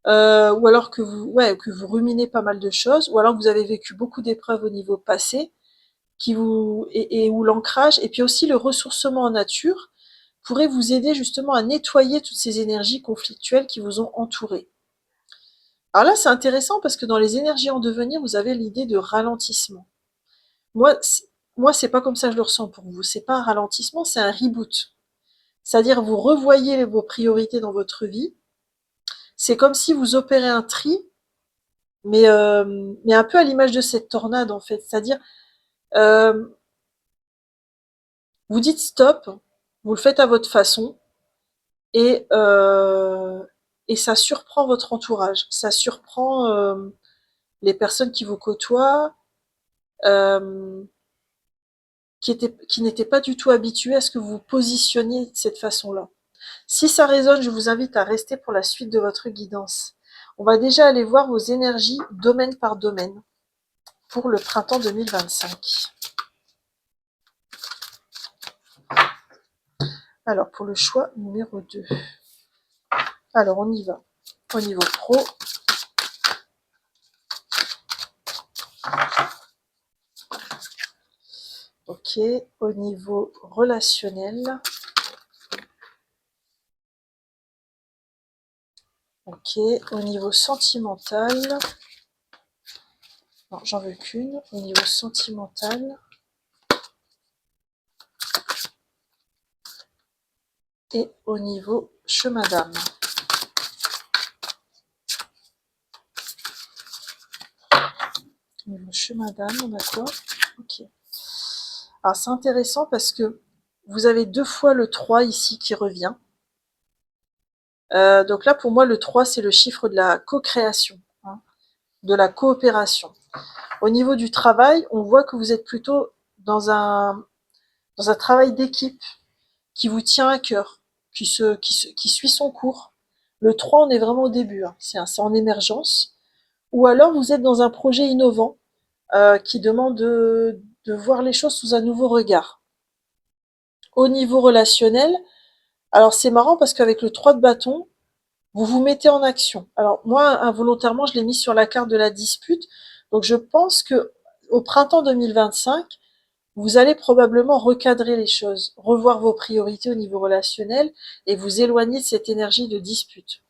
ou alors que vous ruminez pas mal de choses, ou alors que vous avez vécu beaucoup d'épreuves au niveau passé, et où l'ancrage, et puis aussi le ressourcement en nature, pourrait vous aider justement à nettoyer toutes ces énergies conflictuelles qui vous ont entouré. Alors là, c'est intéressant parce que dans les énergies en devenir, vous avez l'idée de ralentissement. Moi, moi, c'est pas comme ça que je le ressens pour vous. C'est pas un ralentissement, c'est un reboot. C'est-à-dire, vous revoyez vos priorités dans votre vie. C'est comme si vous opérez un tri, mais un peu à l'image de cette tornade, en fait. C'est-à-dire, euh, vous dites stop, vous le faites à votre façon, et, euh, et ça surprend votre entourage. Ça surprend les personnes qui vous côtoient, euh, qui n'étaient pas du tout habitués à ce que vous vous positionniez de cette façon-là. Si ça résonne, je vous invite à rester pour la suite de votre guidance. On va déjà aller voir vos énergies domaine par domaine pour le printemps 2025. Alors, pour le choix numéro 2. Alors, on y va. Au niveau pro. Ok. Au niveau relationnel. Ok. Au niveau sentimental. Non, j'en veux qu'une. Au niveau sentimental. Et au niveau chemin d'âme. Au niveau chemin d'âme, on a quoi? Ok. Alors c'est intéressant parce que vous avez 2 fois le 3 ici qui revient. Donc là, pour moi, le 3, c'est le chiffre de la co-création, hein, de la coopération. Au niveau du travail, on voit que vous êtes plutôt dans un travail d'équipe. qui vous tient à cœur, qui suit son cours. Le 3, on est vraiment au début, hein, c'est en émergence. Ou alors vous êtes dans un projet innovant qui demande de voir les choses sous un nouveau regard. Au niveau relationnel, alors c'est marrant parce qu'avec le 3 de bâton, vous vous mettez en action. Alors moi, involontairement, je l'ai mis sur la carte de la dispute. Donc je pense que au printemps 2025, vous allez probablement recadrer les choses, revoir vos priorités au niveau relationnel et vous éloigner de cette énergie de dispute.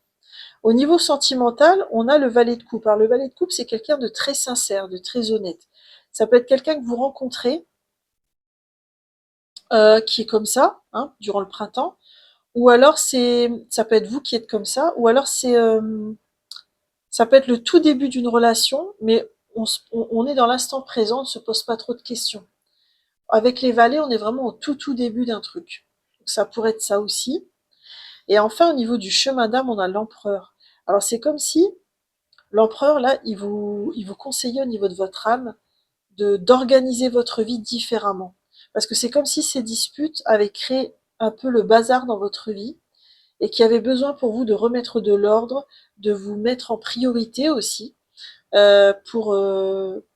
Au niveau sentimental, on a le valet de coupe. Alors le valet de coupe, c'est quelqu'un de très sincère, de très honnête. Ça peut être quelqu'un que vous rencontrez, qui est comme ça, hein, durant le printemps, ou alors ça peut être vous qui êtes comme ça, ou alors ça peut être le tout début d'une relation, mais on est dans l'instant présent, on ne se pose pas trop de questions. Avec les valets, on est vraiment au tout début d'un truc. Donc ça pourrait être ça aussi. Et enfin, au niveau du chemin d'âme, on a l'empereur. Alors c'est comme si l'empereur, là, il vous conseillait au niveau de votre âme d'organiser votre vie différemment. Parce que c'est comme si ces disputes avaient créé un peu le bazar dans votre vie et qu'il y avait besoin pour vous de remettre de l'ordre, de vous mettre en priorité aussi, euh, pour, euh,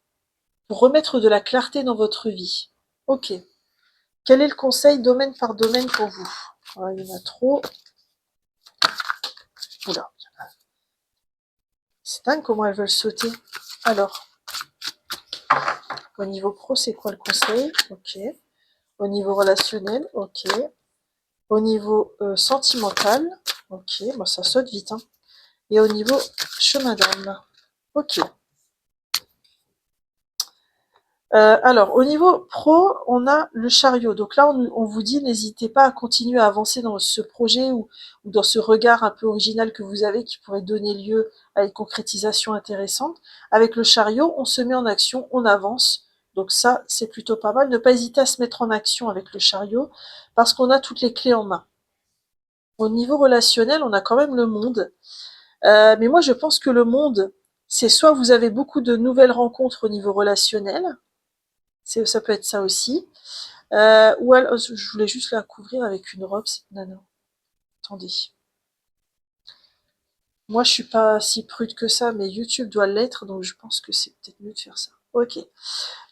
pour remettre de la clarté dans votre vie. Ok. Quel est le conseil domaine par domaine pour vous? Ah, il y en a trop. Oula. C'est dingue comment elles veulent sauter. Alors, au niveau pro, c'est quoi le conseil? Ok. Au niveau relationnel, ok. Au niveau sentimental, ok. Bon, ça saute vite, hein. Et au niveau chemin d'âme, ok. Alors, au niveau pro, on a le chariot. Donc là, on vous dit, n'hésitez pas à continuer à avancer dans ce projet ou dans ce regard un peu original que vous avez qui pourrait donner lieu à une concrétisation intéressante. Avec le chariot, on se met en action, on avance. Donc ça, c'est plutôt pas mal. Ne pas hésiter à se mettre en action avec le chariot parce qu'on a toutes les clés en main. Au niveau relationnel, on a quand même le monde. Mais moi, je pense que le monde, c'est soit vous avez beaucoup de nouvelles rencontres au niveau relationnel, ça peut être ça aussi. Ou alors, je voulais juste la couvrir avec une robe. Non, non, attendez. Moi, je suis pas si prude que ça, mais YouTube doit l'être, donc je pense que c'est peut-être mieux de faire ça. Ok.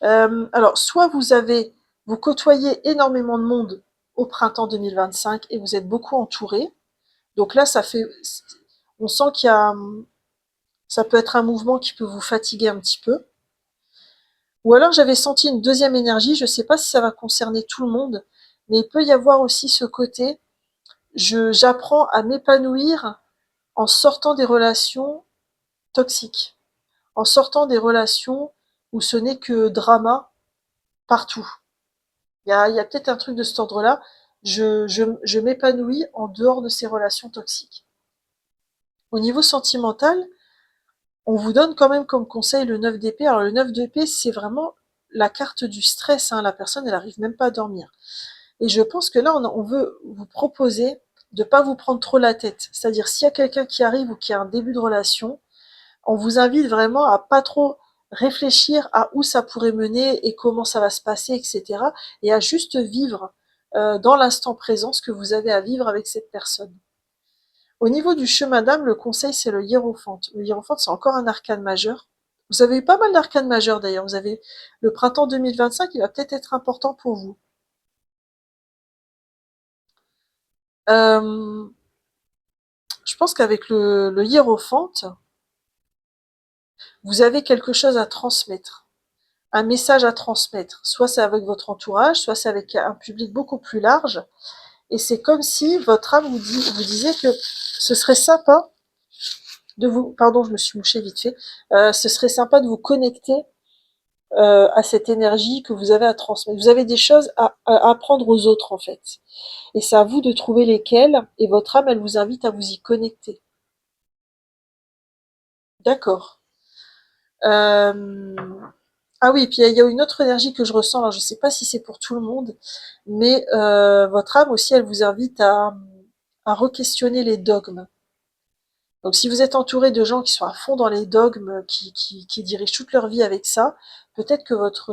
Alors, soit vous côtoyez énormément de monde au printemps 2025 et vous êtes beaucoup entouré. Donc là, on sent ça peut être un mouvement qui peut vous fatiguer un petit peu. Ou alors j'avais senti une deuxième énergie, je ne sais pas si ça va concerner tout le monde, mais il peut y avoir aussi ce côté, j'apprends à m'épanouir en sortant des relations toxiques, en sortant des relations où ce n'est que drama partout. Il y a peut-être un truc de cet ordre-là, je m'épanouis en dehors de ces relations toxiques. Au niveau sentimental, on vous donne quand même comme conseil le 9 d'épée. Alors le 9 d'épée, c'est vraiment la carte du stress, hein. La personne, elle arrive même pas à dormir. Et je pense que là, on veut vous proposer de pas vous prendre trop la tête. C'est-à-dire, s'il y a quelqu'un qui arrive ou qui a un début de relation, on vous invite vraiment à pas trop réfléchir à où ça pourrait mener et comment ça va se passer, etc. Et à juste vivre dans l'instant présent ce que vous avez à vivre avec cette personne. Au niveau du chemin d'âme, le conseil, c'est le hiérophante. Le hiérophante, c'est encore un arcane majeur. Vous avez eu pas mal d'arcanes majeurs d'ailleurs. Vous avez le printemps 2025, il va peut-être être important pour vous. Euh, je pense qu'avec le hiérophante, vous avez quelque chose à transmettre, un message à transmettre. Soit c'est avec votre entourage, soit c'est avec un public beaucoup plus large. Et c'est comme si votre âme vous disait que ce serait sympa de vous, pardon, je me suis mouchée vite fait, ce serait sympa de vous connecter à cette énergie que vous avez à transmettre. Vous avez des choses à apprendre aux autres en fait. Et c'est à vous de trouver lesquelles, et votre âme, elle vous invite à vous y connecter. D'accord. Euh, Ah oui, puis il y a une autre énergie que je ressens, alors je ne sais pas si c'est pour tout le monde, mais votre âme aussi, elle vous invite à re-questionner les dogmes. Donc si vous êtes entouré de gens qui sont à fond dans les dogmes, qui dirigent toute leur vie avec ça, peut-être que votre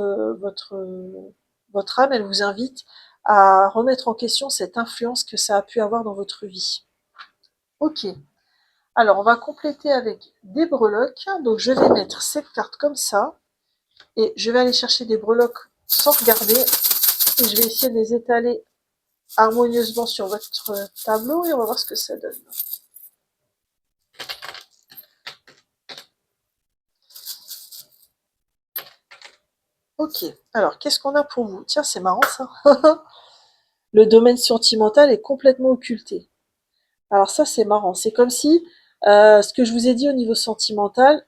âme, elle vous invite à remettre en question cette influence que ça a pu avoir dans votre vie. Ok. Alors, on va compléter avec des breloques. Donc, je vais mettre cette carte comme ça. Et je vais aller chercher des breloques sans regarder. Et je vais essayer de les étaler harmonieusement sur votre tableau. Et on va voir ce que ça donne. Ok. Alors, qu'est-ce qu'on a pour vous? Tiens, c'est marrant ça. Le domaine sentimental est complètement occulté. Alors ça, c'est marrant. C'est comme si, ce que je vous ai dit au niveau sentimental,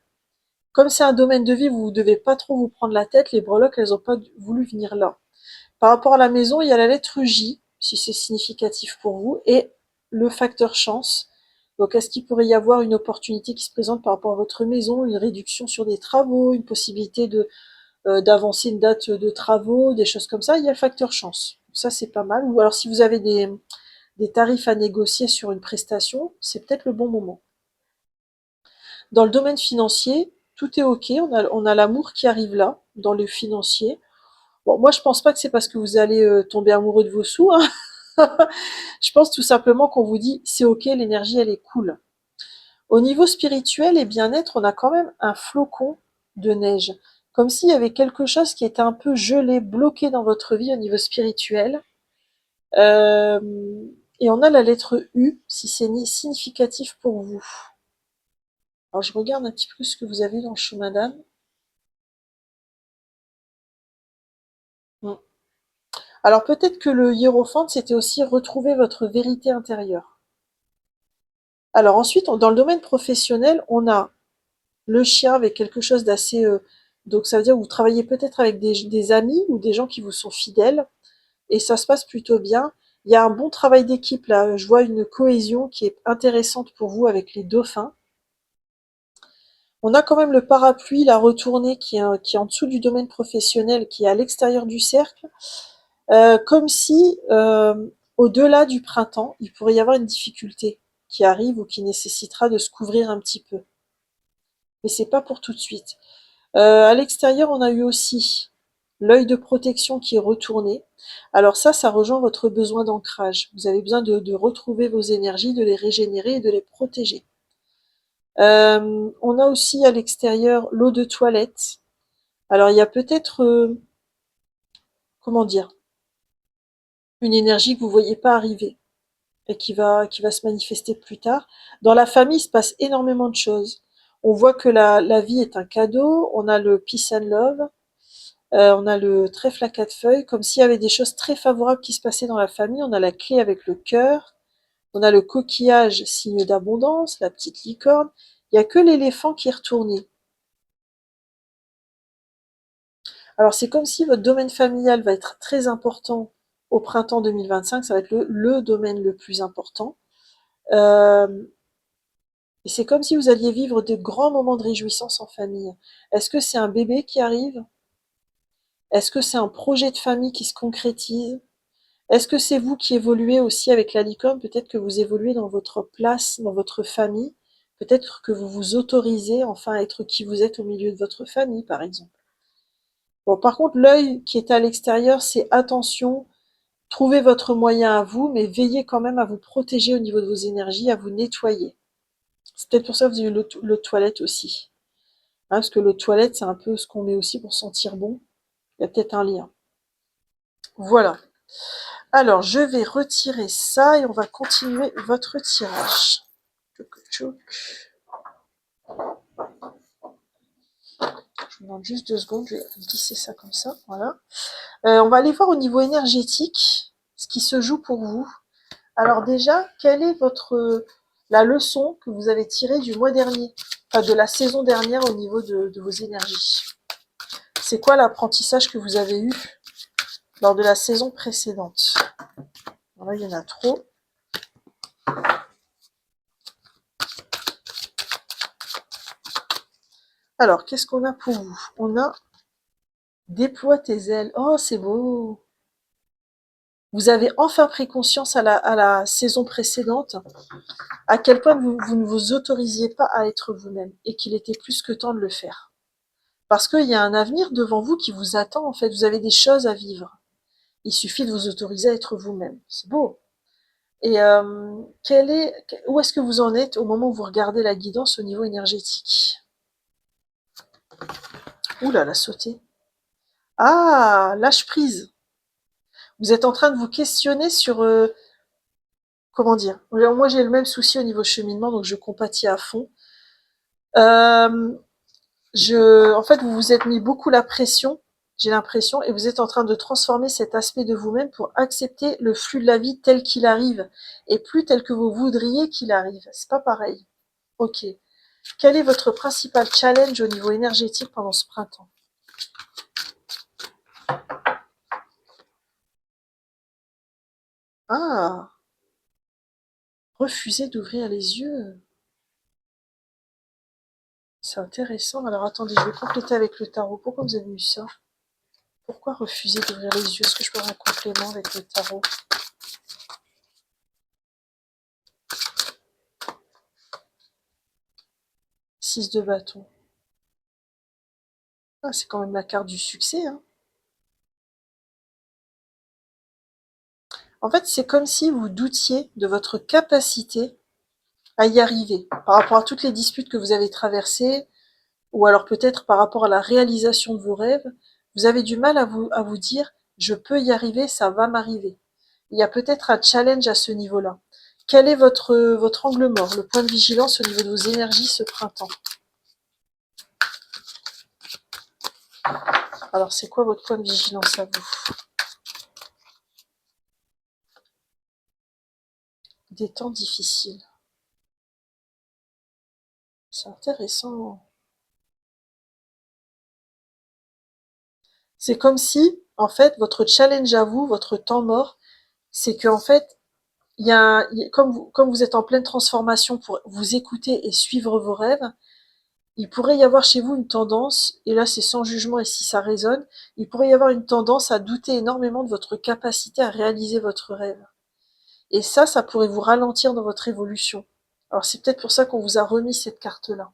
comme c'est un domaine de vie où vous ne devez pas trop vous prendre la tête, les breloques, elles n'ont pas voulu venir là. Par rapport à la maison, il y a la lettre J, si c'est significatif pour vous, et le facteur chance. Donc, est-ce qu'il pourrait y avoir une opportunité qui se présente par rapport à votre maison, une réduction sur des travaux, une possibilité d'avancer une date de travaux, des choses comme ça? Il y a le facteur chance. Ça, c'est pas mal. Ou alors, si vous avez des tarifs à négocier sur une prestation, c'est peut-être le bon moment. Dans le domaine financier, tout est ok, on a l'amour qui arrive là, dans le financier. Bon, moi je pense pas que c'est parce que vous allez tomber amoureux de vos sous, hein. Je pense tout simplement qu'on vous dit c'est ok, l'énergie elle est cool. Au niveau spirituel et bien-être, on a quand même un flocon de neige. Comme s'il y avait quelque chose qui était un peu gelé, bloqué dans votre vie au niveau spirituel. Euh, et on a la lettre U, si c'est significatif pour vous. Alors je regarde un petit peu ce que vous avez dans le chemin d'âme. Hmm. Alors peut-être que le hiérophante, c'était aussi retrouver votre vérité intérieure. Alors ensuite, dans le domaine professionnel, on a le chien avec quelque chose d'assez... donc ça veut dire que vous travaillez peut-être avec des amis ou des gens qui vous sont fidèles, et ça se passe plutôt bien. Il y a un bon travail d'équipe là, je vois une cohésion qui est intéressante pour vous avec les dauphins. On a quand même le parapluie, la retournée qui est en dessous du domaine professionnel, qui est à l'extérieur du cercle. Comme si, au-delà du printemps, il pourrait y avoir une difficulté qui arrive ou qui nécessitera de se couvrir un petit peu. Mais c'est pas pour tout de suite. À l'extérieur, on a eu aussi l'œil de protection qui est retourné. Alors ça rejoint votre besoin d'ancrage. Vous avez besoin de retrouver vos énergies, de les régénérer et de les protéger. On a aussi à l'extérieur l'eau de toilette. Alors il y a peut-être, comment dire, une énergie que vous voyez pas arriver et qui va se manifester plus tard. Dans la famille, il se passe énormément de choses. On voit que la vie est un cadeau, on a le peace and love, on a le trèfle à quatre feuilles, comme s'il y avait des choses très favorables qui se passaient dans la famille. On a la clé avec le cœur, on a le coquillage, signe d'abondance, la petite licorne. Il n'y a que l'éléphant qui est retourné. Alors c'est comme si votre domaine familial va être très important au printemps 2025, ça va être le domaine le plus important. Euh, Et c'est comme si vous alliez vivre de grands moments de réjouissance en famille. Est-ce que c'est un bébé qui arrive? Est-ce que c'est un projet de famille qui se concrétise? Est-ce que c'est vous qui évoluez aussi avec la licorne? Peut-être que vous évoluez dans votre place, dans votre famille. Peut-être que vous vous autorisez enfin à être qui vous êtes au milieu de votre famille, par exemple. Bon, par contre, l'œil qui est à l'extérieur, c'est attention, trouvez votre moyen à vous, mais veillez quand même à vous protéger au niveau de vos énergies, à vous nettoyer. C'est peut-être pour ça que vous avez eu le toilette aussi. Hein, parce que l'eau de toilette, c'est un peu ce qu'on met aussi pour sentir bon. Il y a peut-être un lien. Voilà. Alors, je vais retirer ça et on va continuer votre tirage. Je vous demande juste 2 secondes, je vais glisser ça comme ça. Voilà. On va aller voir au niveau énergétique ce qui se joue pour vous. Alors déjà, quelle est la leçon que vous avez tirée du mois dernier, enfin de la saison dernière au niveau de vos énergies? C'est quoi l'apprentissage que vous avez eu lors de la saison précédente? Alors là, il y en a trop. Alors, qu'est-ce qu'on a pour vous? On a déploie tes ailes. Oh, c'est beau. Vous avez enfin pris conscience à la saison précédente à quel point vous ne vous autorisiez pas à être vous-même et qu'il était plus que temps de le faire. Parce qu'il y a un avenir devant vous qui vous attend, en fait. Vous avez des choses à vivre. Il suffit de vous autoriser à être vous-même. C'est beau. Et où est-ce que vous en êtes au moment où vous regardez la guidance au niveau énergétique? Ouh là, la sauté. Ah, lâche prise. Vous êtes en train de vous questionner sur, comment dire? Moi, j'ai le même souci au niveau cheminement, donc je compatis à fond. Euh, En fait, vous vous êtes mis beaucoup la pression, j'ai l'impression, et vous êtes en train de transformer cet aspect de vous-même pour accepter le flux de la vie tel qu'il arrive, et plus tel que vous voudriez qu'il arrive. C'est pas pareil. Ok. Quel est votre principal challenge au niveau énergétique pendant ce printemps? Ah, refuser d'ouvrir les yeux. C'est intéressant. Alors attendez, je vais compléter avec le tarot. Pourquoi vous avez eu ça? Pourquoi refuser d'ouvrir les yeux? Est-ce que je peux avoir un complément avec le tarot? 6 de bâton. Ah, c'est quand même la carte du succès, hein. En fait, c'est comme si vous doutiez de votre capacité à y arriver, par rapport à toutes les disputes que vous avez traversées, ou alors peut-être par rapport à la réalisation de vos rêves. Vous avez du mal à vous dire, je peux y arriver, ça va m'arriver. Il y a peut-être un challenge à ce niveau-là. Quel est votre angle mort, le point de vigilance au niveau de vos énergies ce printemps? Alors, c'est quoi votre point de vigilance à vous? Des temps difficiles. C'est intéressant. C'est comme si, en fait, votre challenge à vous, votre temps mort, c'est qu'en fait, comme vous êtes en pleine transformation pour vous écouter et suivre vos rêves, il pourrait y avoir chez vous une tendance, et là c'est sans jugement et si ça résonne, il pourrait y avoir une tendance à douter énormément de votre capacité à réaliser votre rêve. Et ça pourrait vous ralentir dans votre évolution. Alors c'est peut-être pour ça qu'on vous a remis cette carte-là.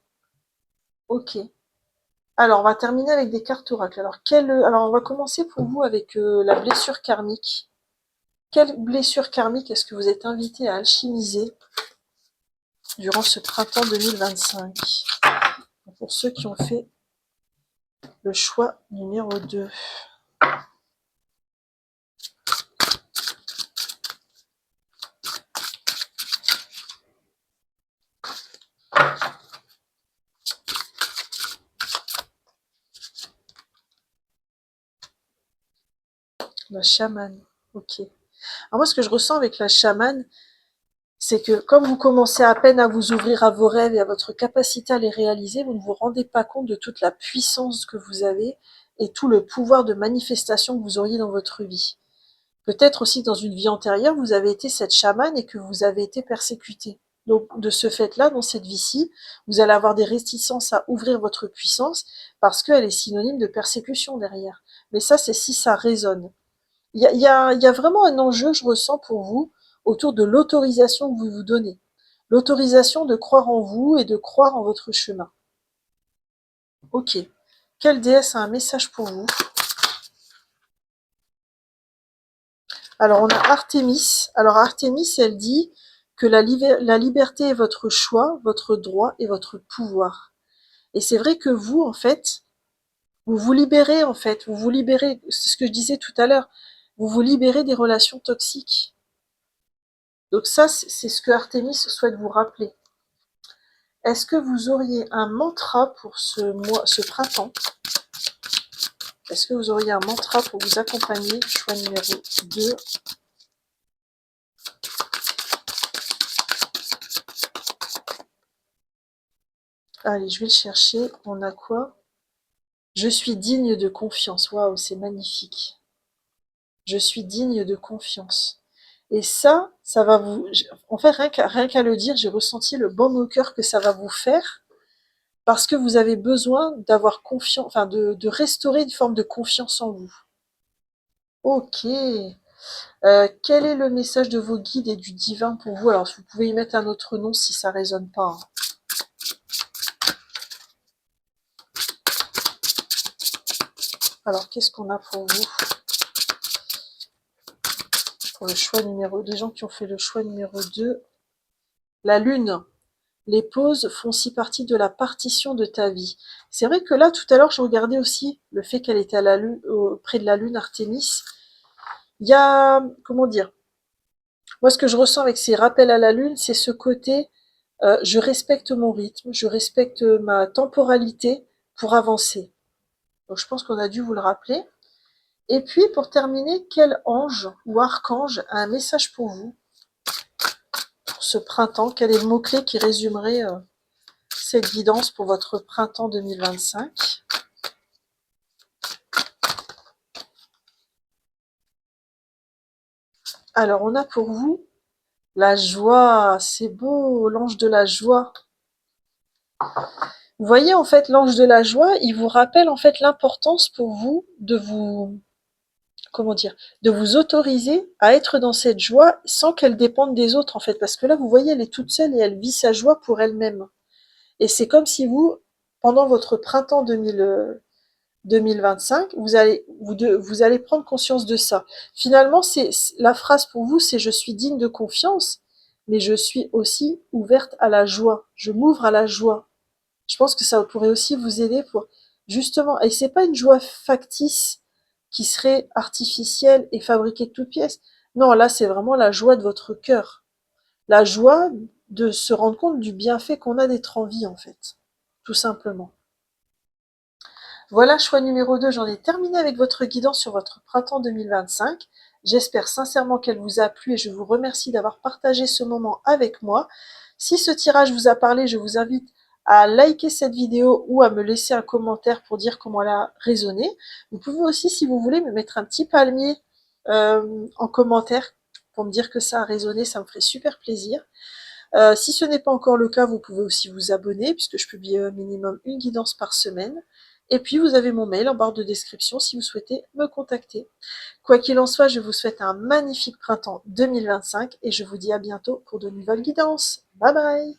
Ok. Alors on va terminer avec des cartes oracles. Alors on va commencer pour vous avec la blessure karmique. Quelle blessure karmique est-ce que vous êtes invité à alchimiser durant ce printemps 2025? Pour ceux qui ont fait le choix numéro 2. La chamane. Ok. Alors moi, ce que je ressens avec la chamane, c'est que comme vous commencez à peine à vous ouvrir à vos rêves et à votre capacité à les réaliser, vous ne vous rendez pas compte de toute la puissance que vous avez et tout le pouvoir de manifestation que vous auriez dans votre vie. Peut-être aussi dans une vie antérieure, vous avez été cette chamane et que vous avez été persécuté. Donc, de ce fait-là, dans cette vie-ci, vous allez avoir des réticences à ouvrir votre puissance parce qu'elle est synonyme de persécution derrière. Mais ça, c'est si ça résonne. Il y a vraiment un enjeu, je ressens pour vous, autour de l'autorisation que vous vous donnez. L'autorisation de croire en vous et de croire en votre chemin. Ok. Quelle déesse a un message pour vous? Alors, on a Artémis. Alors, Artémis, elle dit que la liberté est votre choix, votre droit et votre pouvoir. Et c'est vrai que vous, en fait, vous vous libérez, en fait. Vous vous libérez, c'est ce que je disais tout à l'heure, vous vous libérez des relations toxiques. Donc ça, c'est ce que Artémis souhaite vous rappeler. Est-ce que vous auriez un mantra pour ce mois, ce printemps? Est-ce que vous auriez un mantra pour vous accompagner? Choix numéro 2. Allez, je vais le chercher. On a quoi? Je suis digne de confiance. Waouh, c'est magnifique. Je suis digne de confiance. Et ça va vous... En fait, rien qu'à le dire, j'ai ressenti le baume au cœur que ça va vous faire parce que vous avez besoin d'avoir confiance, enfin de restaurer une forme de confiance en vous. Ok. Quel est le message de vos guides et du divin pour vous? Alors, vous pouvez y mettre un autre nom si ça résonne pas, hein. Alors, qu'est-ce qu'on a pour vous? Pour le choix numéro 2, gens qui ont fait le choix numéro 2, la lune. Les pauses font aussi partie de la partition de ta vie. C'est vrai que là, tout à l'heure, je regardais aussi le fait qu'elle était à la lune, près de la lune Artémis. Il y a, comment dire, moi, ce que je ressens avec ces rappels à la lune, c'est ce côté, je respecte mon rythme, je respecte ma temporalité pour avancer. Donc, je pense qu'on a dû vous le rappeler. Et puis, pour terminer, quel ange ou archange a un message pour vous, pour ce printemps? Quel est le mot-clé qui résumerait cette guidance pour votre printemps 2025? Alors, on a pour vous la joie. C'est beau, l'ange de la joie. Vous voyez, en fait, l'ange de la joie, il vous rappelle, en fait, l'importance pour vous de vous, comment dire, de vous autoriser à être dans cette joie sans qu'elle dépende des autres, en fait. Parce que là, vous voyez, elle est toute seule et elle vit sa joie pour elle-même. Et c'est comme si vous, pendant votre printemps 2025, vous allez prendre conscience de ça. Finalement, la phrase pour vous, c'est je suis digne de confiance, mais je suis aussi ouverte à la joie. Je m'ouvre à la joie. Je pense que ça pourrait aussi vous aider pour justement, et c'est pas une joie factice qui serait artificielle et fabriquée de toutes pièces. Non, là, c'est vraiment la joie de votre cœur. La joie de se rendre compte du bienfait qu'on a d'être en vie, en fait. Tout simplement. Voilà, choix numéro 2, j'en ai terminé avec votre guidance sur votre printemps 2025. J'espère sincèrement qu'elle vous a plu et je vous remercie d'avoir partagé ce moment avec moi. Si ce tirage vous a parlé, je vous invite à liker cette vidéo ou à me laisser un commentaire pour dire comment elle a résonné. Vous pouvez aussi, si vous voulez, me mettre un petit palmier en commentaire pour me dire que ça a résonné, ça me ferait super plaisir. Si ce n'est pas encore le cas, vous pouvez aussi vous abonner puisque je publie minimum une guidance par semaine. Et puis vous avez mon mail en barre de description si vous souhaitez me contacter. Quoi qu'il en soit, je vous souhaite un magnifique printemps 2025 et je vous dis à bientôt pour de nouvelles guidances. Bye bye!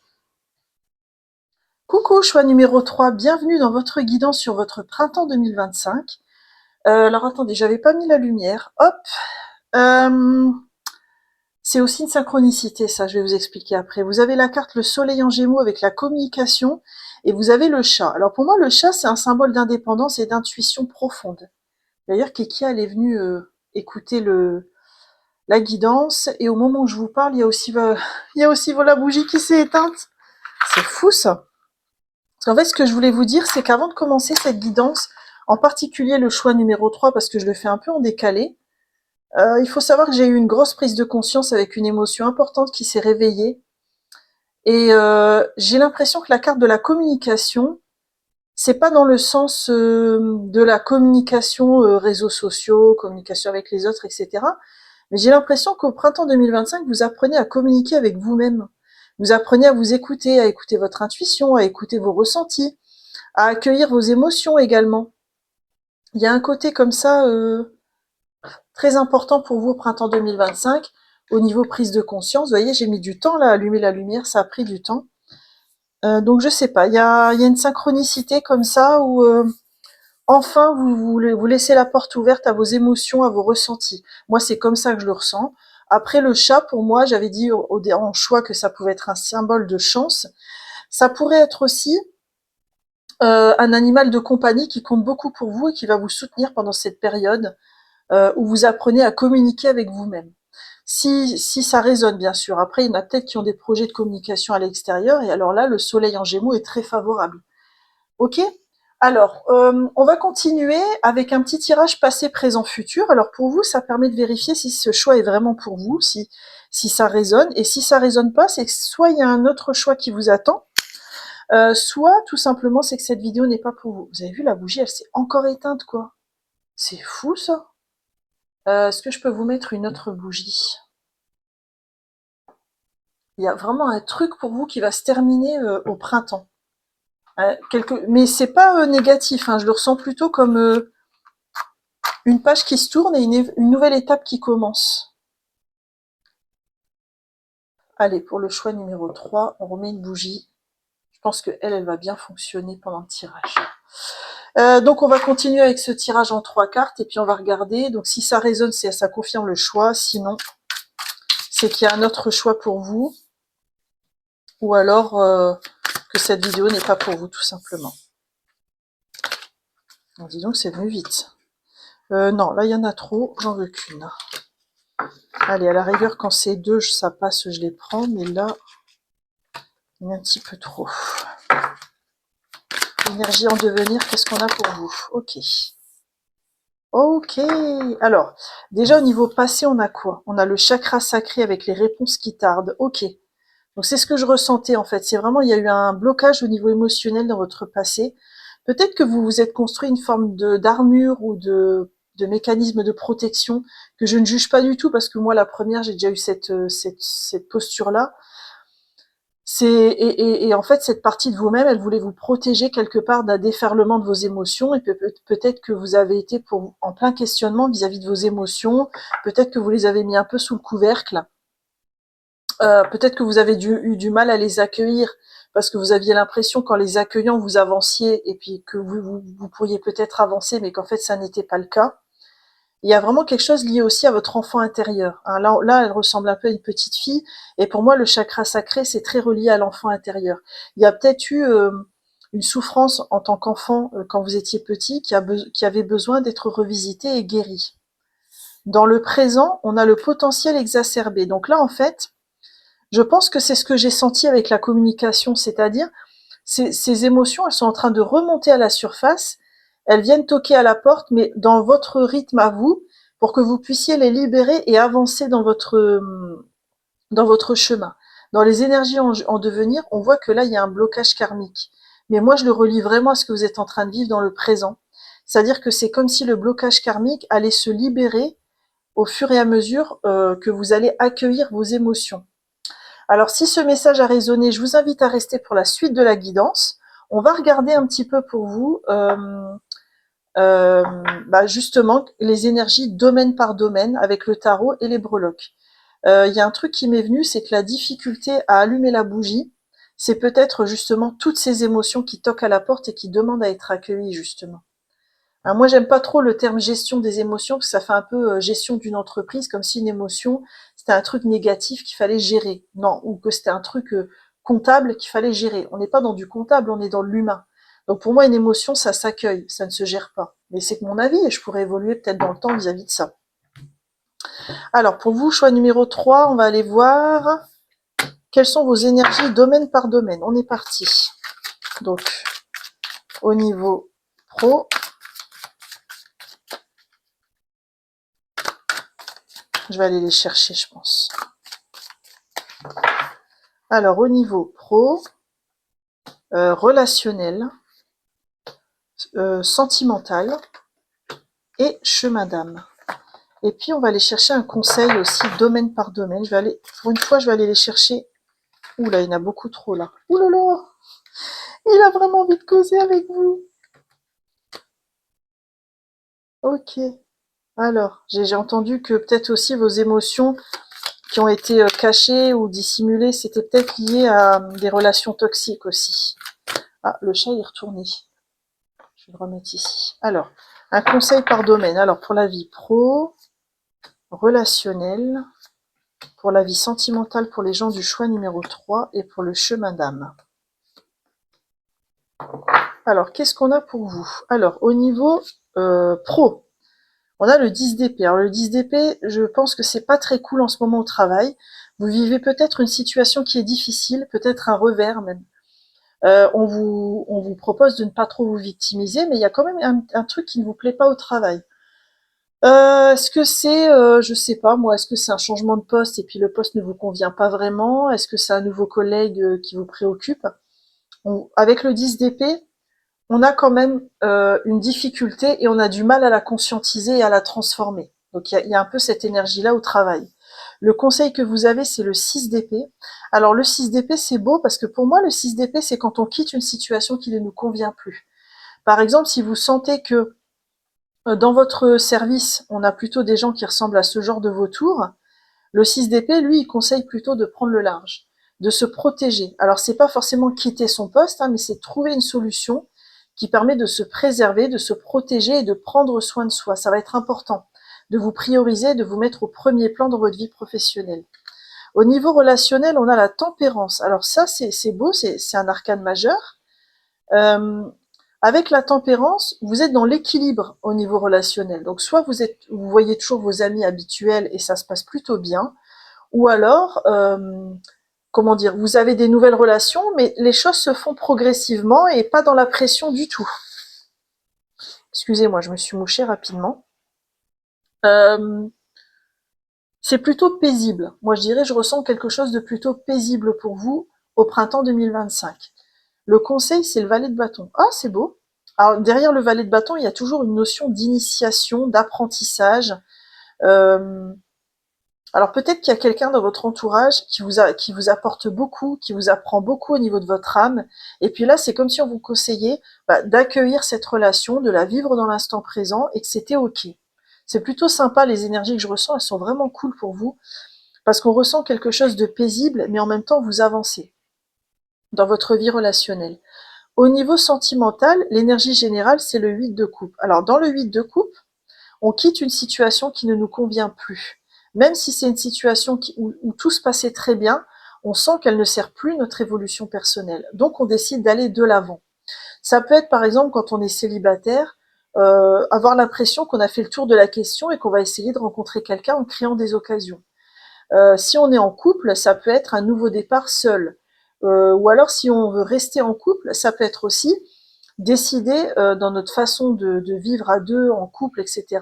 Coucou, choix numéro 3, bienvenue dans votre guidance sur votre printemps 2025. Alors attendez, j'avais pas mis la lumière. Hop. C'est aussi une synchronicité, ça, je vais vous expliquer après. Vous avez la carte le soleil en gémeaux avec la communication et vous avez le chat. Alors pour moi, le chat, c'est un symbole d'indépendance et d'intuition profonde. D'ailleurs, Kekia, elle est venue écouter la guidance et au moment où je vous parle, il y a aussi, il y a aussi la bougie qui s'est éteinte. C'est fou ça. Parce qu'en fait, ce que je voulais vous dire, c'est qu'avant de commencer cette guidance, en particulier le choix numéro 3, parce que je le fais un peu en décalé, il faut savoir que j'ai eu une grosse prise de conscience avec une émotion importante qui s'est réveillée. Et j'ai l'impression que la carte de la communication, c'est pas dans le sens de la communication réseaux sociaux, communication avec les autres, etc. Mais j'ai l'impression qu'au printemps 2025, vous apprenez à communiquer avec vous-même. Vous apprenez à vous écouter, à écouter votre intuition, à écouter vos ressentis, à accueillir vos émotions également. Il y a un côté comme ça très important pour vous au printemps 2025 au niveau prise de conscience. Vous voyez, j'ai mis du temps là à allumer la lumière, ça a pris du temps. Donc je sais pas, il y a une synchronicité comme ça où enfin vous laissez la porte ouverte à vos émotions, à vos ressentis. Moi c'est comme ça que je le ressens. Après le chat, pour moi, j'avais dit en choix que ça pouvait être un symbole de chance. Ça pourrait être aussi un animal de compagnie qui compte beaucoup pour vous et qui va vous soutenir pendant cette période où vous apprenez à communiquer avec vous-même. Si ça résonne, bien sûr. Après, il y en a peut-être qui ont des projets de communication à l'extérieur, et alors là, le soleil en gémeaux est très favorable. Ok? Alors, on va continuer avec un petit tirage passé, présent, futur. Alors pour vous, ça permet de vérifier si ce choix est vraiment pour vous, si ça résonne. Et si ça résonne pas, c'est que soit il y a un autre choix qui vous attend, soit tout simplement c'est que cette vidéo n'est pas pour vous. Vous avez vu, la bougie, elle s'est encore éteinte, quoi. C'est fou, ça. Est-ce que je peux vous mettre une autre bougie? Il y a vraiment un truc pour vous qui va se terminer au printemps. Mais c'est pas négatif, hein, je le ressens plutôt comme une page qui se tourne et une nouvelle étape qui commence. Allez, pour le choix numéro 3, on remet une bougie. Je pense que elle va bien fonctionner pendant le tirage. Donc on va continuer avec ce tirage en 3 cartes et puis on va regarder. Donc si ça résonne, ça confirme le choix. Sinon, c'est qu'il y a un autre choix pour vous, ou alors que cette vidéo n'est pas pour vous, tout simplement. Donc, dis donc, c'est venu vite. Non, là, il y en a trop, j'en veux qu'une. Allez, à la rigueur, quand c'est deux, ça passe, je les prends, mais là, il y en a un petit peu trop. Énergie en devenir, qu'est-ce qu'on a pour vous? Ok. Ok. Alors, déjà, au niveau passé, on a quoi? On a le chakra sacré avec les réponses qui tardent. Ok. Donc, c'est ce que je ressentais, en fait. C'est vraiment, il y a eu un blocage au niveau émotionnel dans votre passé. Peut-être que vous vous êtes construit une forme d'armure ou de mécanisme de protection que je ne juge pas du tout parce que moi, la première, j'ai déjà eu cette posture-là. Et en fait, cette partie de vous-même, elle voulait vous protéger quelque part d'un déferlement de vos émotions et peut-être que vous avez été en plein questionnement vis-à-vis de vos émotions, peut-être que vous les avez mis un peu sous le couvercle, peut-être que vous avez eu du mal à les accueillir parce que vous aviez l'impression qu'en les accueillant, vous avanciez et puis que vous pourriez peut-être avancer, mais qu'en fait, ça n'était pas le cas. Il y a vraiment quelque chose lié aussi à votre enfant intérieur. Hein, là, elle ressemble un peu à une petite fille. Et pour moi, le chakra sacré, c'est très relié à l'enfant intérieur. Il y a peut-être eu une souffrance en tant qu'enfant quand vous étiez petit qui avait besoin d'être revisité et guéri. Dans le présent, on a le potentiel exacerbé. Donc là, en fait, je pense que c'est ce que j'ai senti avec la communication, c'est-à-dire ces émotions, elles sont en train de remonter à la surface, elles viennent toquer à la porte, mais dans votre rythme à vous, pour que vous puissiez les libérer et avancer dans votre chemin. Dans les énergies en devenir, on voit que là, il y a un blocage karmique. Mais moi, je le relie vraiment à ce que vous êtes en train de vivre dans le présent. C'est-à-dire que c'est comme si le blocage karmique allait se libérer au fur et à mesure que vous allez accueillir vos émotions. Alors, si ce message a résonné, je vous invite à rester pour la suite de la guidance. On va regarder un petit peu pour vous, justement, les énergies domaine par domaine avec le tarot et les breloques. Il y a un truc qui m'est venu, c'est que la difficulté à allumer la bougie, c'est peut-être justement toutes ces émotions qui toquent à la porte et qui demandent à être accueillies, justement. Alors moi, j'aime pas trop le terme gestion des émotions, parce que ça fait un peu gestion d'une entreprise, comme si une émotion, c'était un truc négatif qu'il fallait gérer. Non, ou que c'était un truc comptable qu'il fallait gérer. On n'est pas dans du comptable, on est dans l'humain. Donc pour moi, une émotion, ça s'accueille, ça ne se gère pas. Mais c'est que mon avis, et je pourrais évoluer peut-être dans le temps vis-à-vis de ça. Alors pour vous, choix numéro 3, on va aller voir quelles sont vos énergies domaine par domaine. On est parti. Donc, au niveau pro, je vais aller les chercher, je pense. Alors, au niveau pro, relationnel, sentimental et chemin d'âme. Et puis, on va aller chercher un conseil aussi, domaine par domaine. Pour une fois, je vais aller les chercher. Ouh là, il y en a beaucoup trop là. Ouh là là, il a vraiment envie de causer avec vous. Ok. Alors, j'ai entendu que peut-être aussi vos émotions qui ont été cachées ou dissimulées, c'était peut-être lié à des relations toxiques aussi. Ah, le chat est retourné. Je vais le remettre ici. Alors, un conseil par domaine. Alors, pour la vie pro, relationnelle, pour la vie sentimentale pour les gens du choix numéro 3 et pour le chemin d'âme. Alors, qu'est-ce qu'on a pour vous? Alors, au niveau pro, on a le 10 d'épée. Alors, le 10 d'épée, je pense que c'est pas très cool en ce moment au travail. Vous vivez peut-être une situation qui est difficile, peut-être un revers même. On vous propose de ne pas trop vous victimiser, mais il y a quand même un truc qui ne vous plaît pas au travail. Est-ce que c'est, je sais pas moi, est-ce que c'est un changement de poste et puis le poste ne vous convient pas vraiment? Est-ce que c'est un nouveau collègue qui vous préoccupe? Avec le 10 d'épée, on a quand même une difficulté et on a du mal à la conscientiser et à la transformer. Donc il y a un peu cette énergie-là au travail. Le conseil que vous avez, c'est le 6 d'épée. Alors le 6 d'épée, c'est beau parce que pour moi, le 6 d'épée, c'est quand on quitte une situation qui ne nous convient plus. Par exemple, si vous sentez que dans votre service, on a plutôt des gens qui ressemblent à ce genre de vautours, le 6 d'épée, lui, il conseille plutôt de prendre le large, de se protéger. Alors, c'est pas forcément quitter son poste, hein, mais c'est trouver une solution qui permet de se préserver, de se protéger et de prendre soin de soi. Ça va être important de vous prioriser, de vous mettre au premier plan dans votre vie professionnelle. Au niveau relationnel, on a la tempérance. Alors ça, c'est beau, c'est un arcane majeur. Euh, avec la tempérance, vous êtes dans l'équilibre au niveau relationnel. Donc soit vous voyez toujours vos amis habituels et ça se passe plutôt bien, ou alors, comment dire, vous avez des nouvelles relations, mais les choses se font progressivement et pas dans la pression du tout. Excusez-moi, je me suis mouchée rapidement. Euh, c'est plutôt paisible. Moi, je dirais, je ressens quelque chose de plutôt paisible pour vous au printemps 2025. Le conseil, c'est le valet de bâton. Ah, c'est beau. Alors, derrière le valet de bâton, il y a toujours une notion d'initiation, d'apprentissage. Euh, alors peut-être qu'il y a quelqu'un dans votre entourage qui vous apporte beaucoup, qui vous apprend beaucoup au niveau de votre âme. Et puis là, c'est comme si on vous conseillait d'accueillir cette relation, de la vivre dans l'instant présent et que c'était OK. C'est plutôt sympa, les énergies que je ressens, elles sont vraiment cool pour vous parce qu'on ressent quelque chose de paisible, mais en même temps, vous avancez dans votre vie relationnelle. Au niveau sentimental, l'énergie générale, c'est le 8 de coupe. Alors dans le 8 de coupe, on quitte une situation qui ne nous convient plus. Même si c'est une situation où tout se passait très bien, on sent qu'elle ne sert plus notre évolution personnelle. Donc on décide d'aller de l'avant. Ça peut être par exemple quand on est célibataire, avoir l'impression qu'on a fait le tour de la question et qu'on va essayer de rencontrer quelqu'un en créant des occasions. Si on est en couple, ça peut être un nouveau départ seul. Ou alors si on veut rester en couple, ça peut être aussi décider dans notre façon de vivre à deux, en couple, etc.,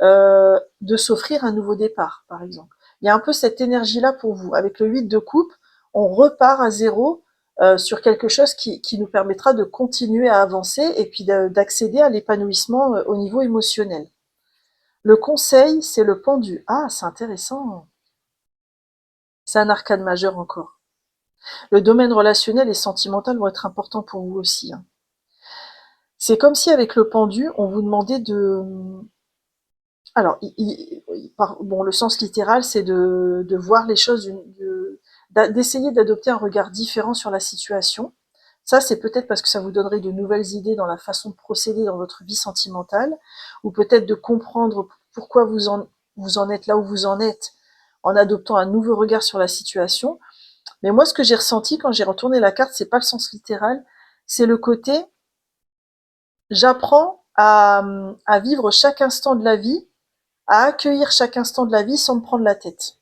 de s'offrir un nouveau départ, par exemple. Il y a un peu cette énergie-là pour vous. Avec le 8 de coupe, on repart à zéro sur quelque chose qui nous permettra de continuer à avancer et puis d'accéder à l'épanouissement au niveau émotionnel. Le conseil, c'est le pendu. Ah, c'est intéressant. C'est un arcane majeur encore. Le domaine relationnel et sentimental vont être importants pour vous aussi, hein. C'est comme si avec le pendu, on vous demandait de... Alors, bon, le sens littéral, c'est de voir les choses, d'essayer d'adopter un regard différent sur la situation. Ça, c'est peut-être parce que ça vous donnerait de nouvelles idées dans la façon de procéder dans votre vie sentimentale, ou peut-être de comprendre pourquoi vous en êtes là où vous en êtes, en adoptant un nouveau regard sur la situation. Mais moi, ce que j'ai ressenti quand j'ai retourné la carte, c'est pas le sens littéral, c'est le côté j'apprends à vivre chaque instant de la vie, à accueillir chaque instant de la vie sans me prendre la tête,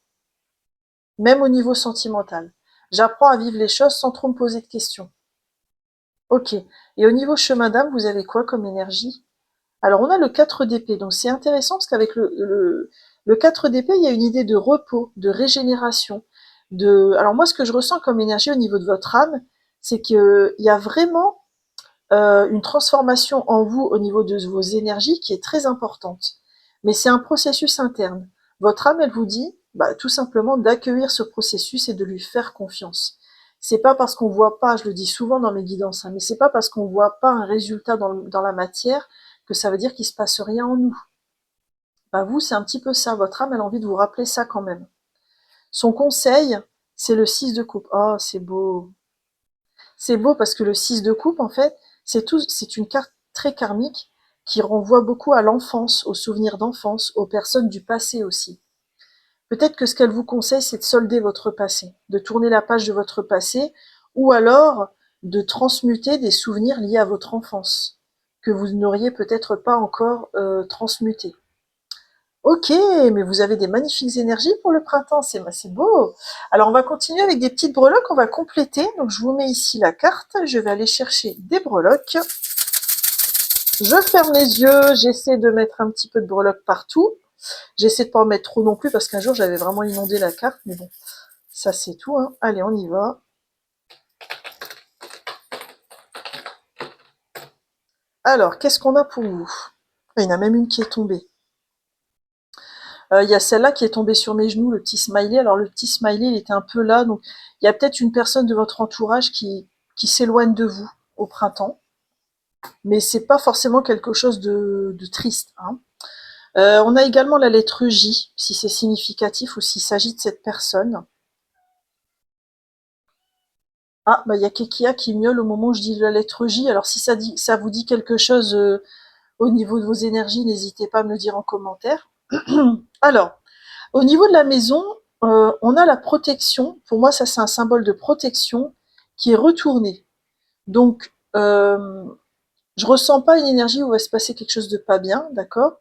même au niveau sentimental. J'apprends à vivre les choses sans trop me poser de questions. Ok. Et au niveau chemin d'âme, vous avez quoi comme énergie? Alors, on a le 4 d'épée, donc c'est intéressant parce qu'avec le 4 d'épée, il y a une idée de repos, de régénération. Alors moi, ce que je ressens comme énergie au niveau de votre âme, c'est qu'il y a vraiment une transformation en vous au niveau de vos énergies qui est très importante. Mais c'est un processus interne. Votre âme, elle vous dit, tout simplement d'accueillir ce processus et de lui faire confiance. C'est pas parce qu'on voit pas, je le dis souvent dans mes guidances, hein, mais c'est pas parce qu'on voit pas un résultat dans la matière que ça veut dire qu'il se passe rien en nous. Vous, c'est un petit peu ça. Votre âme, elle a envie de vous rappeler ça quand même. Son conseil, c'est le 6 de coupe. Oh, c'est beau. C'est beau parce que le 6 de coupe, en fait, c'est une carte très karmique qui renvoie beaucoup à l'enfance, aux souvenirs d'enfance, aux personnes du passé aussi. Peut-être que ce qu'elle vous conseille, c'est de solder votre passé, de tourner la page de votre passé, ou alors de transmuter des souvenirs liés à votre enfance, que vous n'auriez peut-être pas encore transmutés. Ok, mais vous avez des magnifiques énergies pour le printemps, c'est beau. Alors on va continuer avec des petites breloques, on va compléter. Donc je vous mets ici la carte, je vais aller chercher des breloques. Je ferme les yeux, j'essaie de mettre un petit peu de breloques partout. J'essaie de pas en mettre trop non plus parce qu'un jour j'avais vraiment inondé la carte, mais bon, ça c'est tout, hein. Allez, on y va. Alors, qu'est-ce qu'on a pour vous? Il y en a même une qui est tombée. Il y a celle-là qui est tombée sur mes genoux, le petit smiley. Alors le petit smiley, il était un peu là, donc il y a peut-être une personne de votre entourage qui s'éloigne de vous au printemps, mais c'est pas forcément quelque chose de triste, hein. On a également la lettre J, si c'est significatif ou s'il s'agit de cette personne. Ah, il y a Kekia qui miaule au moment où je dis la lettre J. Alors si ça vous dit quelque chose au niveau de vos énergies, n'hésitez pas à me le dire en commentaire. Alors, au niveau de la maison, on a la protection. Pour moi, ça, c'est un symbole de protection qui est retourné. Donc, je ressens pas une énergie où il va se passer quelque chose de pas bien, d'accord?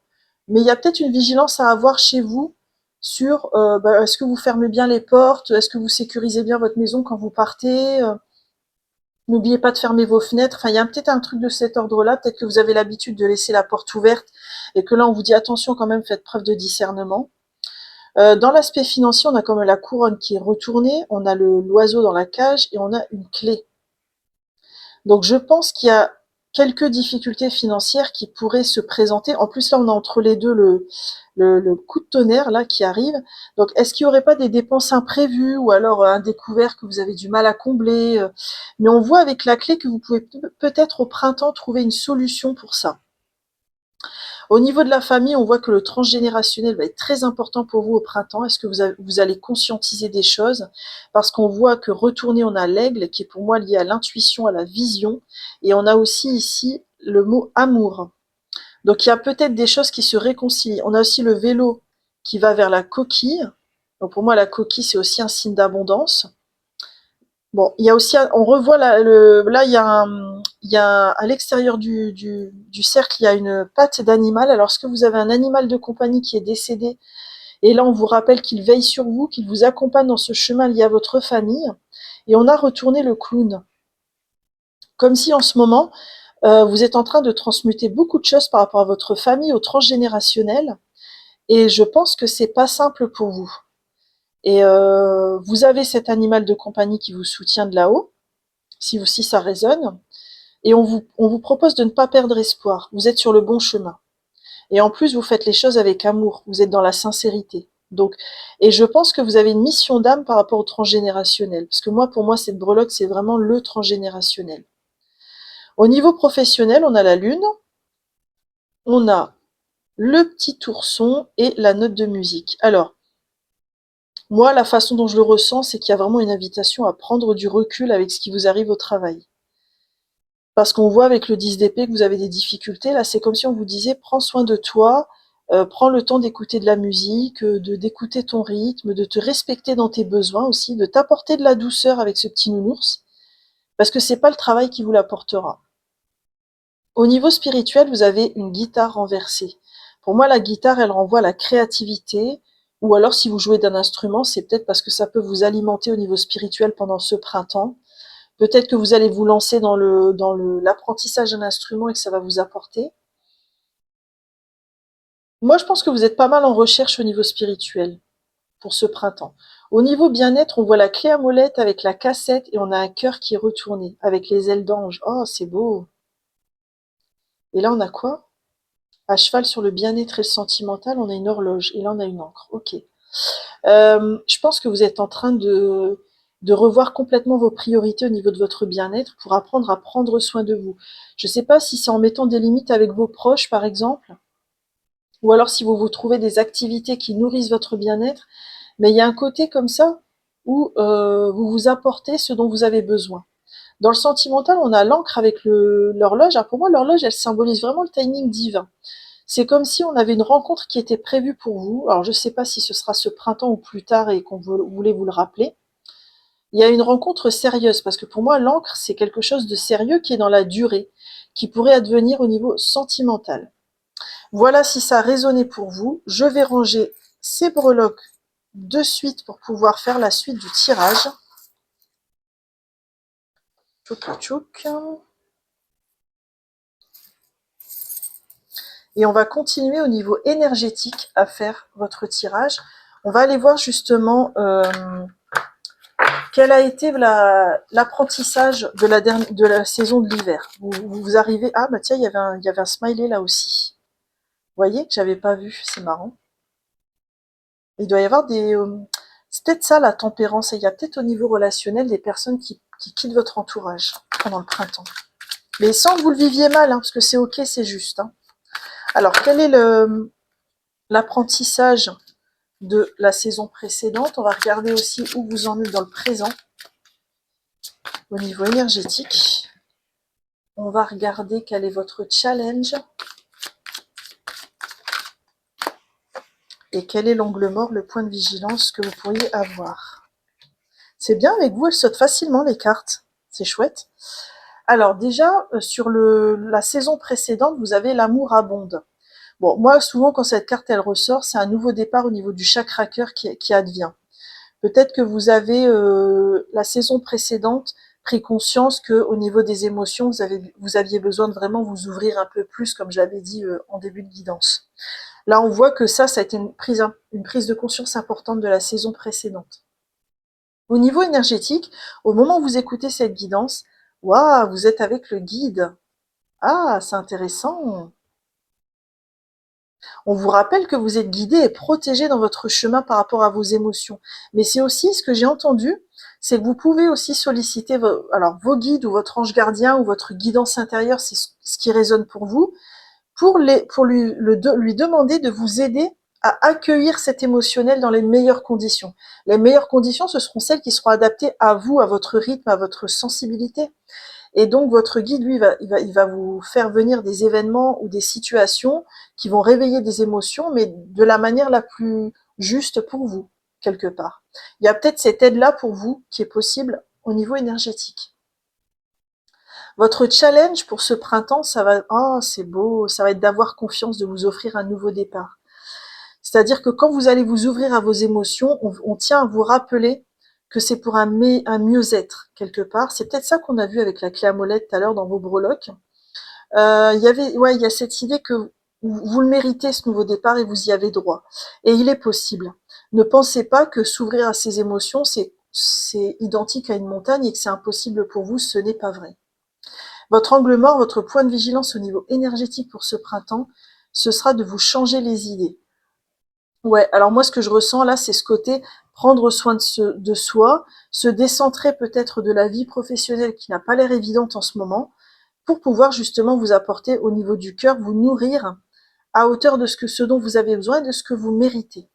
Mais il y a peut-être une vigilance à avoir chez vous sur, est-ce que vous fermez bien les portes? Est-ce que vous sécurisez bien votre maison quand vous partez? N'oubliez pas de fermer vos fenêtres. Enfin, il y a peut-être un truc de cet ordre-là. Peut-être que vous avez l'habitude de laisser la porte ouverte et que là, on vous dit attention quand même, faites preuve de discernement. Dans l'aspect financier, on a comme la couronne qui est retournée, on a l'oiseau dans la cage et on a une clé. Donc je pense qu'il y a quelques difficultés financières qui pourraient se présenter. En plus là, on a entre les deux le coup de tonnerre là qui arrive. Donc est-ce qu'il n'y aurait pas des dépenses imprévues ou alors un découvert que vous avez du mal à combler mais on voit avec la clé que vous pouvez peut-être au printemps trouver une solution pour ça. Au niveau de la famille, on voit que le transgénérationnel va être très important pour vous au printemps. Est-ce que vous allez conscientiser des choses? Parce qu'on voit que retourner, on a l'aigle, qui est pour moi lié à l'intuition, à la vision. Et on a aussi ici le mot amour. Donc il y a peut-être des choses qui se réconcilient. On a aussi le vélo qui va vers la coquille. Donc pour moi, la coquille, c'est aussi un signe d'abondance. Bon, il y a aussi, on revoit là, il y a à l'extérieur du cercle, il y a une patte d'animal. Alors, est-ce que vous avez un animal de compagnie qui est décédé? Et là, on vous rappelle qu'il veille sur vous, qu'il vous accompagne dans ce chemin lié à votre famille. Et on a retourné le clown. Comme si en ce moment, vous êtes en train de transmuter beaucoup de choses par rapport à votre famille, au transgénérationnel. Et je pense que c'est pas simple pour vous. Et vous avez cet animal de compagnie qui vous soutient de là-haut, si ça résonne. Et on vous propose de ne pas perdre espoir. Vous êtes sur le bon chemin. Et en plus, vous faites les choses avec amour. Vous êtes dans la sincérité. Donc, et je pense que vous avez une mission d'âme par rapport au transgénérationnel. Parce que moi, pour moi, cette breloque, c'est vraiment le transgénérationnel. Au niveau professionnel, on a la lune, on a le petit ourson et la note de musique. Alors, moi, la façon dont je le ressens, c'est qu'il y a vraiment une invitation à prendre du recul avec ce qui vous arrive au travail. Parce qu'on voit avec le 10 d'épée que vous avez des difficultés. Là, c'est comme si on vous disait, prends soin de toi, prends le temps d'écouter de la musique, d'écouter ton rythme, de te respecter dans tes besoins aussi, de t'apporter de la douceur avec ce petit nounours, parce que c'est pas le travail qui vous l'apportera. Au niveau spirituel, vous avez une guitare renversée. Pour moi, la guitare, elle renvoie à la créativité, ou alors si vous jouez d'un instrument, c'est peut-être parce que ça peut vous alimenter au niveau spirituel pendant ce printemps. Peut-être que vous allez vous lancer dans l'apprentissage d'un instrument et que ça va vous apporter. Moi, je pense que vous êtes pas mal en recherche au niveau spirituel pour ce printemps. Au niveau bien-être, on voit la clé à molette avec la cassette et on a un cœur qui est retourné avec les ailes d'ange. Oh, c'est beau. Et là, on a quoi? À cheval sur le bien-être et le sentimental, on a une horloge. Et là, on a une encre. Ok. Je pense que vous êtes en train de revoir complètement vos priorités au niveau de votre bien-être pour apprendre à prendre soin de vous. Je ne sais pas si c'est en mettant des limites avec vos proches, par exemple, ou alors si vous vous trouvez des activités qui nourrissent votre bien-être, mais il y a un côté comme ça où vous vous apportez ce dont vous avez besoin. Dans le sentimental, on a l'encre avec l'horloge. Alors pour moi, l'horloge, elle symbolise vraiment le timing divin. C'est comme si on avait une rencontre qui était prévue pour vous. Alors je ne sais pas si ce sera ce printemps ou plus tard et qu'on voulait vous le rappeler. Il y a une rencontre sérieuse parce que pour moi, l'encre, c'est quelque chose de sérieux qui est dans la durée, qui pourrait advenir au niveau sentimental. Voilà si ça a résonné pour vous. Je vais ranger ces breloques de suite pour pouvoir faire la suite du tirage. Tchouk tchouk. Et on va continuer au niveau énergétique à faire votre tirage. On va aller voir justement quel a été l'apprentissage de la saison de l'hiver. Vous arrivez... Ah bah tiens, il y avait un smiley là aussi. Vous voyez que j'avais pas vu, c'est marrant. Il doit y avoir des... c'est peut-être ça la tempérance. Et il y a peut-être au niveau relationnel des personnes qui quittent votre entourage pendant le printemps. Mais sans que vous le viviez mal, hein, parce que c'est ok, c'est juste. Hein. Alors, quel est l'apprentissage de la saison précédente? On va regarder aussi où vous en êtes dans le présent, au niveau énergétique. On va regarder quel est votre challenge. Et quel est l'angle mort, le point de vigilance que vous pourriez avoir? C'est bien, avec vous, elles sautent facilement les cartes. C'est chouette. Alors déjà, sur la saison précédente, vous avez l'amour abonde. Bon, moi, souvent, quand cette carte, elle ressort, c'est un nouveau départ au niveau du chakra cœur qui advient. Peut-être que vous avez, la saison précédente, pris conscience que au niveau des émotions, vous aviez besoin de vraiment vous ouvrir un peu plus, comme je l'avais dit en début de guidance. Là, on voit que ça a été une prise de conscience importante de la saison précédente. Au niveau énergétique, au moment où vous écoutez cette guidance, waouh, vous êtes avec le guide. Ah, c'est intéressant. On vous rappelle que vous êtes guidé et protégé dans votre chemin par rapport à vos émotions. Mais c'est aussi ce que j'ai entendu, c'est que vous pouvez aussi solliciter vos guides ou votre ange gardien ou votre guidance intérieure, c'est ce qui résonne pour vous, pour lui demander de vous aider à accueillir cet émotionnel dans les meilleures conditions. Les meilleures conditions, ce seront celles qui seront adaptées à vous, à votre rythme, à votre sensibilité. Et donc votre guide, lui, il va vous faire venir des événements ou des situations qui vont réveiller des émotions, mais de la manière la plus juste pour vous, quelque part. Il y a peut-être cette aide-là pour vous qui est possible au niveau énergétique. Votre challenge pour ce printemps, ça va, oh, c'est beau, ça va être d'avoir confiance, de vous offrir un nouveau départ. C'est-à-dire que quand vous allez vous ouvrir à vos émotions, on tient à vous rappeler que c'est pour un mieux-être, quelque part. C'est peut-être ça qu'on a vu avec la clé à molette tout à l'heure dans vos breloques. Il y a cette idée que vous le méritez, ce nouveau départ, et vous y avez droit. Et il est possible. Ne pensez pas que s'ouvrir à ces émotions, c'est identique à une montagne et que c'est impossible pour vous, ce n'est pas vrai. Votre angle mort, votre point de vigilance au niveau énergétique pour ce printemps, ce sera de vous changer les idées. Ouais, alors moi, ce que je ressens là, c'est ce côté prendre soin de soi, se décentrer peut-être de la vie professionnelle qui n'a pas l'air évidente en ce moment, pour pouvoir justement vous apporter au niveau du cœur, vous nourrir à hauteur de ce dont vous avez besoin et de ce que vous méritez.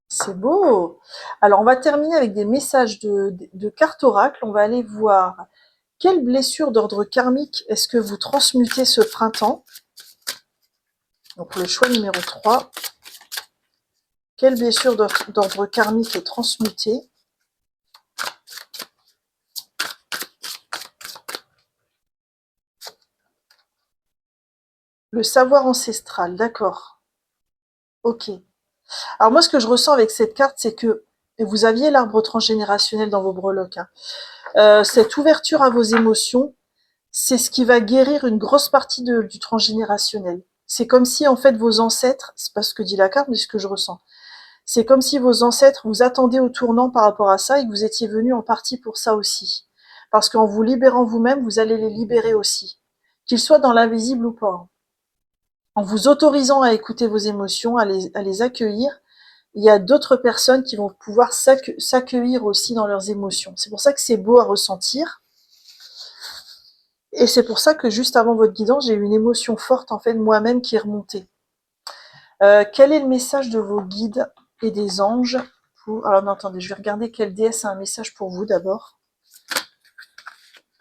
C'est beau. Alors, on va terminer avec des messages de cartes oracle. On va aller voir quelle blessure d'ordre karmique est-ce que vous transmutez ce printemps. Donc, le choix numéro 3. Quelle blessure d'ordre karmique est transmutée? Le savoir ancestral, d'accord. Ok. Alors moi, ce que je ressens avec cette carte, c'est que vous aviez l'arbre transgénérationnel dans vos breloques. Hein. Cette ouverture à vos émotions, c'est ce qui va guérir une grosse partie du transgénérationnel. C'est comme si, en fait, vos ancêtres, c'est pas ce que dit la carte, mais ce que je ressens. C'est comme si vos ancêtres vous attendaient au tournant par rapport à ça et que vous étiez venus en partie pour ça aussi. Parce qu'en vous libérant vous-même, vous allez les libérer aussi. Qu'ils soient dans l'invisible ou pas. En vous autorisant à écouter vos émotions, à les accueillir, il y a d'autres personnes qui vont pouvoir s'accueillir aussi dans leurs émotions. C'est pour ça que c'est beau à ressentir. Et c'est pour ça que juste avant votre guidance, j'ai eu une émotion forte en fait de moi-même qui est remontée. Quel est le message de vos guides et des anges pour... Alors non, attendez, je vais regarder quelle déesse a un message pour vous d'abord.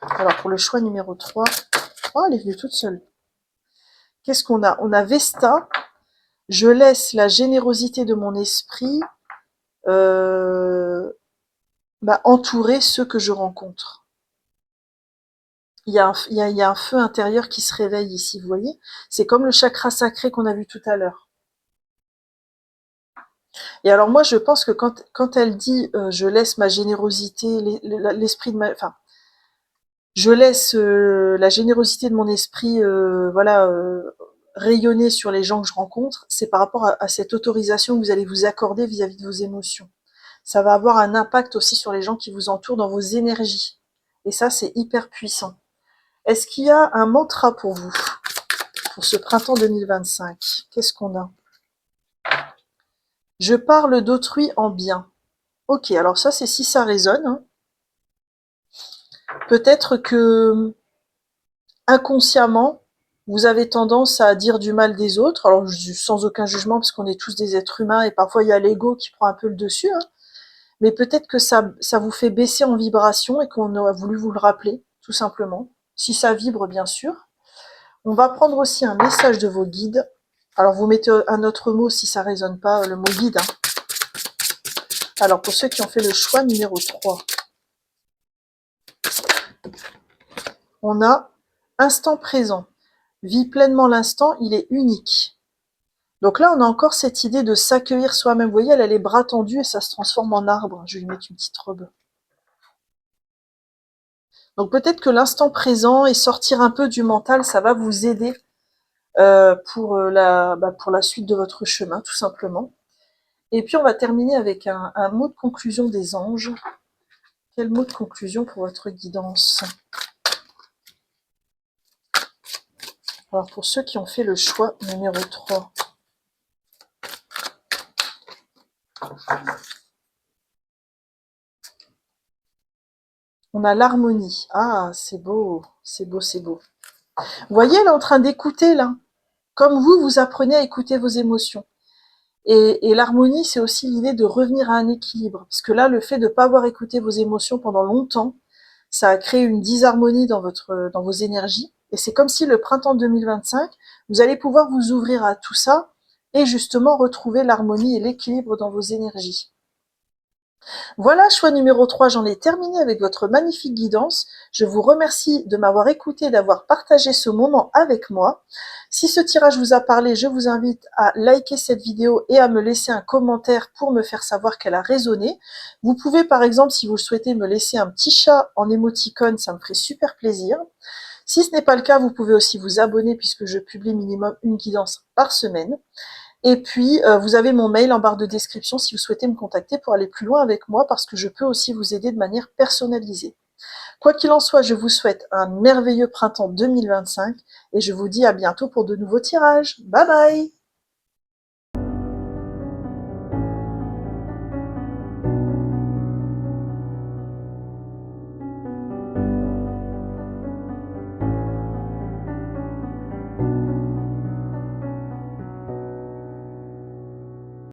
Alors pour le choix numéro 3, oh, elle est venue toute seule. Qu'est-ce qu'on a? On a Vesta. Je laisse la générosité de mon esprit entourer ceux que je rencontre. Il y a un feu intérieur qui se réveille ici, vous voyez? C'est comme le chakra sacré qu'on a vu tout à l'heure. Et alors moi, je pense que quand elle dit je laisse ma générosité, l'esprit de ma... Enfin, je laisse la générosité de mon esprit rayonner sur les gens que je rencontre, c'est par rapport à cette autorisation que vous allez vous accorder vis-à-vis de vos émotions. Ça va avoir un impact aussi sur les gens qui vous entourent dans vos énergies. Et ça, c'est hyper puissant. Est-ce qu'il y a un mantra pour vous, pour ce printemps 2025? Qu'est-ce qu'on a? Je parle d'autrui en bien. Ok, alors ça, c'est si ça résonne. Hein. Peut-être que inconsciemment, vous avez tendance à dire du mal des autres, alors sans aucun jugement, parce qu'on est tous des êtres humains, et parfois il y a l'ego qui prend un peu le dessus, hein. Mais peut-être que ça vous fait baisser en vibration et qu'on a voulu vous le rappeler, tout simplement. Si ça vibre, bien sûr. On va prendre aussi un message de vos guides Alors, vous mettez un autre mot si ça ne résonne pas, le mot guide. Hein. Alors, pour ceux qui ont fait le choix numéro 3, on a instant présent. Vis pleinement l'instant, il est unique. Donc là, on a encore cette idée de s'accueillir soi-même. Vous voyez, elle a les bras tendus et ça se transforme en arbre. Je vais lui mettre une petite robe. Donc peut-être que l'instant présent et sortir un peu du mental, ça va vous aider pour la suite de votre chemin, tout simplement. Et puis on va terminer avec un mot de conclusion des anges. Quel mot de conclusion pour votre guidance? Alors pour ceux qui ont fait le choix numéro 3. On a l'harmonie. Ah, c'est beau, c'est beau, c'est beau. Vous voyez, elle est en train d'écouter là. Comme vous apprenez à écouter vos émotions. Et l'harmonie, c'est aussi l'idée de revenir à un équilibre. Parce que là, le fait de ne pas avoir écouté vos émotions pendant longtemps, ça a créé une disharmonie dans vos énergies. Et c'est comme si le printemps 2025, vous allez pouvoir vous ouvrir à tout ça et justement retrouver l'harmonie et l'équilibre dans vos énergies. Voilà, choix numéro 3, j'en ai terminé avec votre magnifique guidance. Je vous remercie de m'avoir écouté, d'avoir partagé ce moment avec moi. Si ce tirage vous a parlé, je vous invite à liker cette vidéo et à me laisser un commentaire pour me faire savoir qu'elle a résonné. Vous pouvez par exemple, si vous le souhaitez, me laisser un petit chat en émoticône, ça me ferait super plaisir. Si ce n'est pas le cas, vous pouvez aussi vous abonner puisque je publie minimum une guidance par semaine. Et puis, vous avez mon mail en barre de description si vous souhaitez me contacter pour aller plus loin avec moi parce que je peux aussi vous aider de manière personnalisée. Quoi qu'il en soit, je vous souhaite un merveilleux printemps 2025 et je vous dis à bientôt pour de nouveaux tirages. Bye bye!